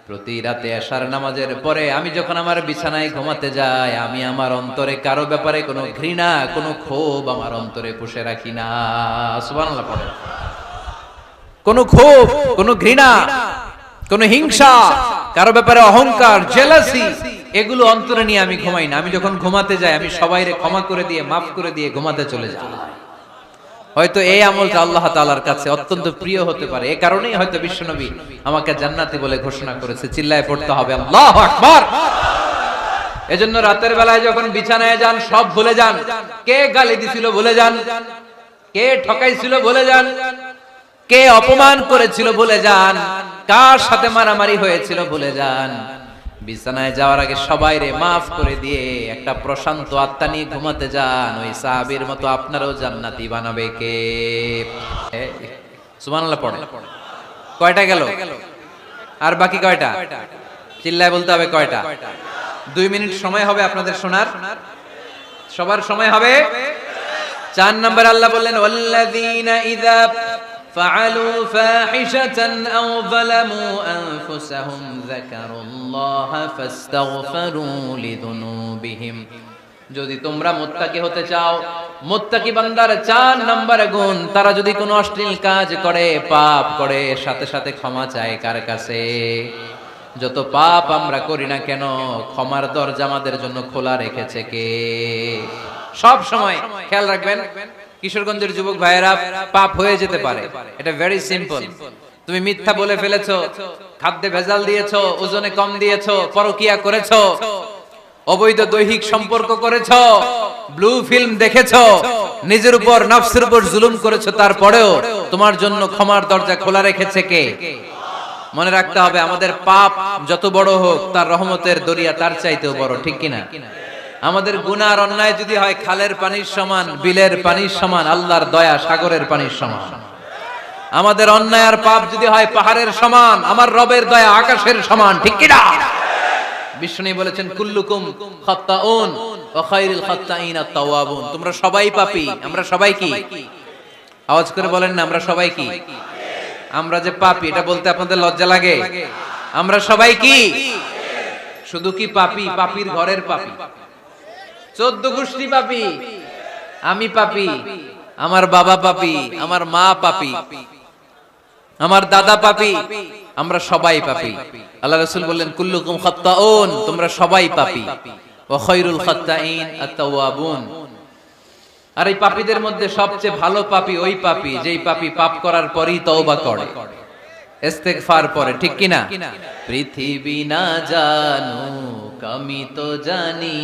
A: প্রতি রাতে এশার নামাজের পরে আমি যখন আমার বিছানায় ঘুমাতে যাই, আমি আমার অন্তরে কারো ব্যাপারে কোনো ঘৃণা, কোনো ক্ষোভ আমার অন্তরে পুষে রাখি না। সুবহানাল্লাহ পড়ে। কোনো ক্ষোভ, কোনো ঘৃণা, কোনো হিংসা, কারো ব্যাপারে অহংকার, জেলাসি, এগুলো অন্তরে নিয়ে আমি ঘুমাই না। আমি যখন ঘুমাতে যাই, আমি সবাইরে ক্ষমা করে দিয়ে, মাফ করে দিয়ে ঘুমাতে চলে যাই। হয়তো এই আমলটা আল্লাহ তাআলার কাছে অত্যন্ত প্রিয় হতে পারে, এই কারণেই হয়তো বিশ্বনবী আমাকে জান্নাতি বলে ঘোষণা করেছে। চিল্লায় পড়তে হবে আল্লাহু আকবার। এজন্য রাতের বেলায় যখন বিছানায় যান, সব ভুলে যান। কে গালি দিছিল ভুলে যান, কে ঠকাইছিল ভুলে যান, কে অপমান করেছিল ভুলে যান, কার সাথে মারামারি হয়েছিল ভুলে যান। বিছানায় যাওয়ার আগে সবাইরে মাফ করে দিয়ে একটা প্রশান্ত আত্মা নিয়ে ঘুমাতে যান। ওই সাহাবীর মতো আপনারও জান্নাতি বানাবে কে? সুবহানাল্লাহ পড়ে। কয়টা গেল? আর বাকি কয়টা? চিল্লায় বলতে হবে কয়টা? 2 মিনিট সময় হবে আপনাদের শোনার। সবার সময় হবে। 4 নম্বর আল্লাহ বললেন, ওয়াল্লাযীনা ইযা فعلوا فاحشة أو ظلموا أنفسهم ذكروا الله فاستغفروا لذنوبهم। যদি তোমরা মুত্তাকি হতে চাও, মুত্তাকি বান্দার 4 নম্বর গুণ, তারা যদি কোনো অশ্লীল কাজ করে, পাপ করে, সাথে সাথে ক্ষমা চায় কার কাছে? যত পাপ আমরা করি না কেন, ক্ষমার দরজা আমাদের জন্য খোলা রেখেছে কে? সব সময় খেয়াল রাখবেন, কিশোরগঞ্জের যুবক ভাইয়েরা, পাপ হয়ে যেতে পারে, এটা ভেরি সিম্পল। তুমি মিথ্যা বলে ফেলেছো, খাদ্যে ভেজাল দিয়েছো, ওজনে কম দিয়েছো, পরকিয়া করেছো, অবৈধ দৈহিক সম্পর্ক করেছো, ব্লু ফিল্ম দেখেছো, নিজের উপর নফসের উপর জুলুম করেছো, তারপরেও তোমার জন্য ক্ষমার দরজা খোলা রেখেছে কে? মনে রাখতে হবে, আমাদের পাপ যত বড় হোক, তার রহমতের দরিয়া তার চাইতেও বড়, ঠিক কিনা? আমাদের গুনাহ আর অন্যায় যদি হয় খালের পানির সমান, বিলের পানির সমান, আল্লাহর দয়া সাগরের পানির সমান। আমাদের অন্যায় আর পাপ যদি হয় পাহাড়ের সমান, আমার রবের দয়া আকাশের সমান, ঠিক কিনা? বিষ্ণু বলেছেন কুল্লুকুম খাত্তাউন ওয়া খায়রুল খাত্তাইন আত-তাওয়াবুন। তোমরা সবাই পাপী। আমরা সবাই কি? আওয়াজ করে বলেন না, আমরা সবাই কি? আমরা যে পাপী এটা বলতে আপনাদের লজ্জা লাগে? আমরা সবাই কি? শুধু কি পাপী? পাপীর ঘরের পাপী, 14 গোষ্ঠী পাপী। আমি পাপী, আমার বাবা পাপী, আমার মা পাপী, আমার দাদা পাপী, আমরা সবাই পাপী। আল্লাহ রাসূল বললেন কুল্লুকুম খাত্তাউন, তোমরা সবাই পাপী, ওয়া খায়রুল খাত্তাইন আত-তাওয়াবুন। আর এই পাপীদের মধ্যে সবচেয়ে ভালো পাপী ওই পাপী যেই পাপী পাপ করার পরই তওবা করে, ইস্তেগফার পড়ে, ঠিক কি না? পৃথিবী না জানুক আমি তো জানি,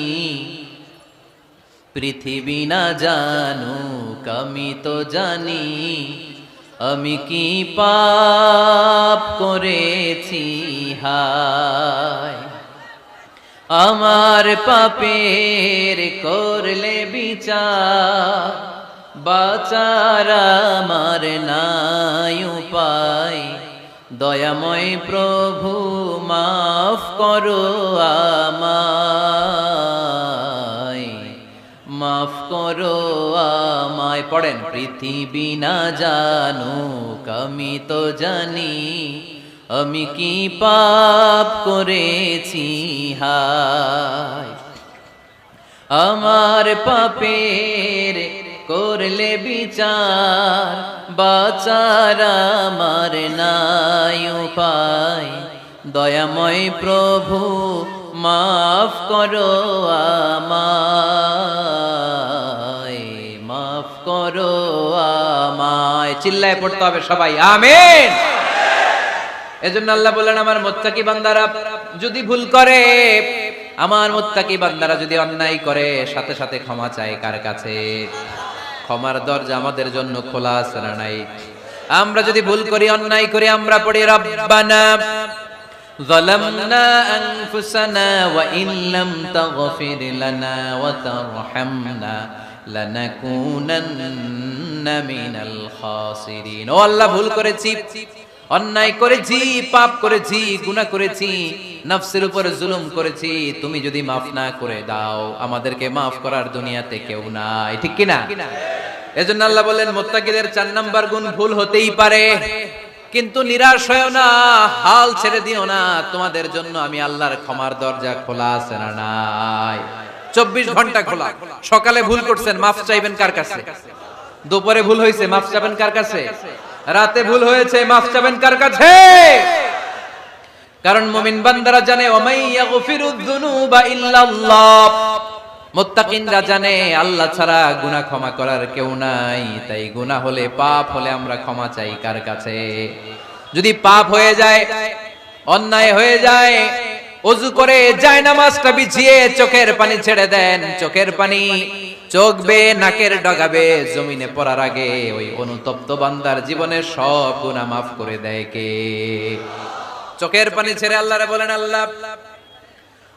A: পৃথিবী না জানুক আমি তো জানি, আমি কি পাপ করেছি হায়, আমার পাপের করলে বিচার, বাঁচার আমার নাই উপায়, দয়াময় প্রভু মাফ করো আমায়, মাফ করো আমায়। পড়েন, পৃথিবী না জানুক আমি তো জানি, আমি কি পাপ করেছি হায়, আমার পাপের করলে বিচার, বাঁচার আমার নাই উপায়, দয়াময় প্রভু মাফ করো আমায়, মাফ করো আমায়। চিল্লায় পড়তে হবে সবাই, আমিন। এজন্য আল্লাহ বললেন আমার মুত্তাকি বান্দারা যদি ভুল করে, আমার মুত্তাকি বান্দারা যদি অন্যায় করে, সাথে সাথে ক্ষমা চায় কার কাছে? ক্ষমার দরজা আমাদের জন্য খোলা আছে না নাই? আমরা যদি ভুল করি, অন্যায় করি, আমরা পড়ি রব্বানা যালামনা আনফুসানা ওয়া ইন লাম তাগফির লানা ওয়া তারহামনা লানাকুনান্না মিনাল খাসিরিন। ও আল্লাহ, ভুল করেছি, অন্যায় করেছি, পাপ করেছি, গুনাহ করেছি, নফসের উপরে জুলুম করেছি, তুমি যদি মাফ না করে দাও, আমাদেরকে মাফ করার দুনিয়াতে কেউ নাই, ঠিক কি না? এজন্য আল্লাহ বলেন মুত্তাকিদের 4 নাম্বার গুণ ভুল হতেই পারে, কিন্তু নিরাশ হয়ো না, হাল ছেড়ে দিও না, তোমাদের জন্য আমি আল্লাহর ক্ষমার দরজা খোলা আছে না নাই? 24 ঘন্টা খোলা। সকালে ভুল করছেন, মাফ চাইবেন কার কাছে? দুপুরে ভুল হয়েছে, মাফ চাইবেন কার কাছে? রাতে ভুল হয়েছে, মাফ চাইবেন কার কাছে? কারণ মুমিন বান্দারা জানে ওমাই ইয়াগফিরুয যুনুবা ইল্লাল্লাহ, মুত্তাকিনরা জানে আল্লাহ ছাড়া গুনাহ ক্ষমা করার কেউ নাই। তাই গুনাহ হলে, পাপ হলে আমরা ক্ষমা চাই কার কাছে? যদি পাপ হয়ে যায়, অন্যায় হয়ে যায়, ওযু করে জায়নামাজটা বিছিয়ে চোখের পানি ছেড়ে দেন, চোখের পানি চোখ বেয়ে নাকের ডগাবে জমিনে পড়ার আগে ওই অনুতপ্ত বান্দার জীবনের সব গুনাহ মাফ করে দেয় কে? চোখের পানি ছেড়ে আল্লাহরে বলেন, আল্লাহ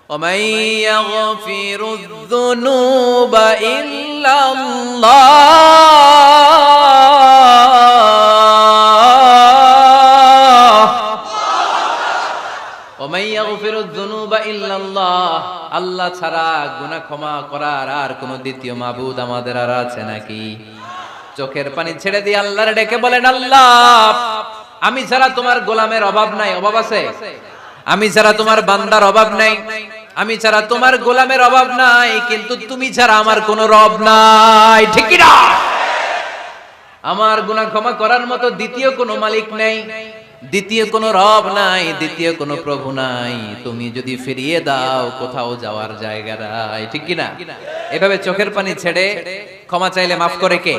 A: ওমাই ইয়াগফিরুয যুনুবা ইল্লাল্লাহ, ওমাই ইয়াগফিরুয যুনুবা ইল্লাল্লাহ, আল্লাহ ছাড়া গুনাহ ক্ষমা করার আর কোন দ্বিতীয় মাবুদ আমাদের আর আছে নাকি? চোখের পানি ছেড়ে দিয়ে আল্লাহরে ডেকে বলেন, আল্লাহ আমি ছাড়া তোমার গোলামের অভাব নাই, অভাব আছে? আমি ছাড়া তোমার বান্দার অভাব নাই, আমি ছাড়া তোমার গোলামের অভাব নাই, কিন্তু তুমি ছাড়া আমার কোনো রব নাই, ঠিক কি না? আমার গুনাহ ক্ষমা করার মতো দ্বিতীয় কোনো মালিক নাই, দ্বিতীয় কোনো রব নাই, দ্বিতীয় কোনো প্রভু নাই। তুমি যদি ফিরিয়ে দাও, কোথাও যাওয়ার জায়গা নাই, ঠিক কি না? এভাবে চোখের পানি ছেড়ে ক্ষমা চাইলে মাফ করে কে?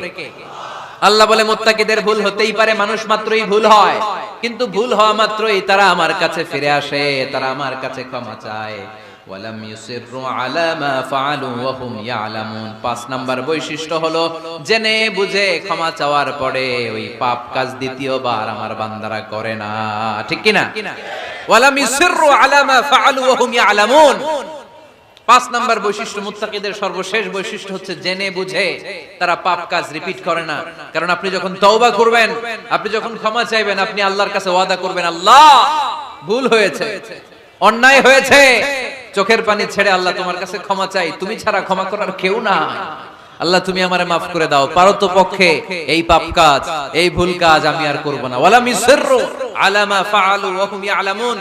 A: আল্লাহ বলে মুত্তাকিদের ভুল হতেই পারে, মানুষ মাত্রই ভুল হয়, কিন্তু ভুল হওয়া মাত্রই তারা আমার কাছে ফিরে আসে, তারা আমার কাছে ক্ষমা চায়। ওয়ালাম ইউসিররু আলা মা ফাআলু ওয়া হুম ইয়ালামুন। 5 নাম্বার বৈশিষ্ট্য হলো জেনে বুঝে ক্ষমা চাওয়ার পরে ওই পাপ কাজ দ্বিতীয়বার আমার বান্দারা করে না, ঠিক কি না? ওয়ালাম ইউসিররু আলা মা ফাআলু ওয়া হুম ইয়ালামুন। 5 নাম্বার বৈশিষ্ট্য, মুত্তাকিদের সর্বশেষ বৈশিষ্ট্য হচ্ছে জেনে বুঝে তারা পাপ কাজ রিপিট করে না। কারণ আপনি যখন তওবা করবেন, আপনি যখন ক্ষমা চাইবেন, আপনি আল্লাহর কাছে ওয়াদা করবেন, আল্লাহ ভুল হয়েছে, অন্যায় হয়েছে, চোখের পানি ছেড়ে আল্লাহ তোমার কাছে ক্ষমা চাই, তুমি ছাড়া ক্ষমা করার কেউ না। আল্লাহ তুমি আমারে মাফ করে দাও, পারতো পক্ষে এই পাপ কাজ, এই ভুল কাজ আমি আর করব না। ওয়ালাম ইসরু আলা মা ফাআলু ওয়া হুম ইয়ালামুন।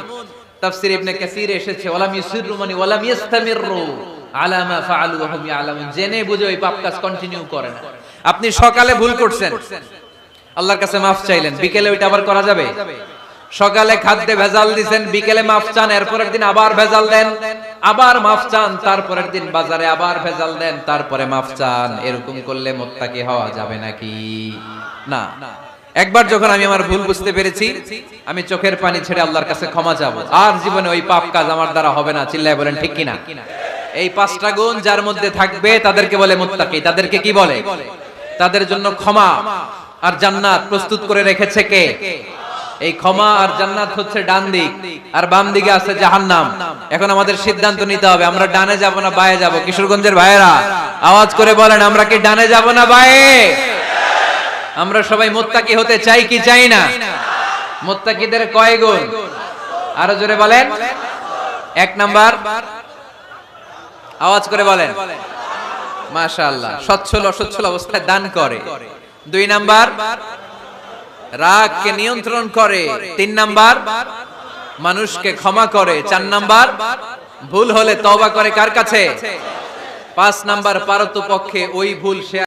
A: তাফসীর ইবনে কাসীর এসেছে ওয়ালাম ইসরু মানে ওয়ালাম ইস্তামিরু আলা মা ফাআলু ওয়া হুম ইয়ালামুন, জেনে বুঝে ওই পাপ কাজ কন্টিনিউ করে না। আপনি সকালে ভুল করছেন, আল্লাহর কাছে মাফ চাইলেন, বিকেলে ওইটা আবার করা যাবে? সকালে খাদ্যে ভেজাল দিবেন, বিকেলে মাফ চান, এরপরের দিন আবার ভেজাল দেন, আবার মাফ চান, তারপরের দিন বাজারে আবার ভেজাল দেন, তারপরে মাফ চান। এরকম করলে মুত্তাকি হওয়া যাবে নাকি? না। একবার যখন আমি আমার ভুল বুঝতে পেরেছি, আমি চোখের পানি ছেড়ে আল্লাহর কাছে ক্ষমা চাবো, আর জীবনে ওই পাপ কাজ আমার দ্বারা হবে না। চিল্লায় বলেন ঠিক কিনা? এই পাঁচটা গুণ যার মধ্যে থাকবে তাদেরকে বলে মুত্তাকি। তাদেরকে কি বলে? তাদের জন্য ক্ষমা আর জান্নাত প্রস্তুত করে রেখেছে কে? এই ক্ষমা আর জান্নাত হচ্ছে ডান দিক, আর বাম দিকে আছে জাহান্নাম। এখন আমাদের সিদ্ধান্ত নিতে হবে, আমরা ডানে যাব না বায়ে যাব। কিশোরগঞ্জের ভাইয়েরা আওয়াজ করে বলেন, আমরা কি ডানে যাব না বায়ে? আমরা সবাই মুত্তাকি হতে চাই কি চাই না? মুত্তাকিদের কয় গুণ? আরো জোরে বলেন। এক নাম্বার, আওয়াজ করে বলেন মাশাআল্লাহ, সচ্ছল অসচ্ছল অবস্থায় দান করে। দুই নাম্বার, রাগকে নিয়ন্ত্রণ করে। তিন নাম্বার, মানুষকে ক্ষমা করে। চার নাম্বার, ভুল হলে তওবা করে কার কাছে? পাঁচ নাম্বার, পারতপক্ষে ওই ভুল সে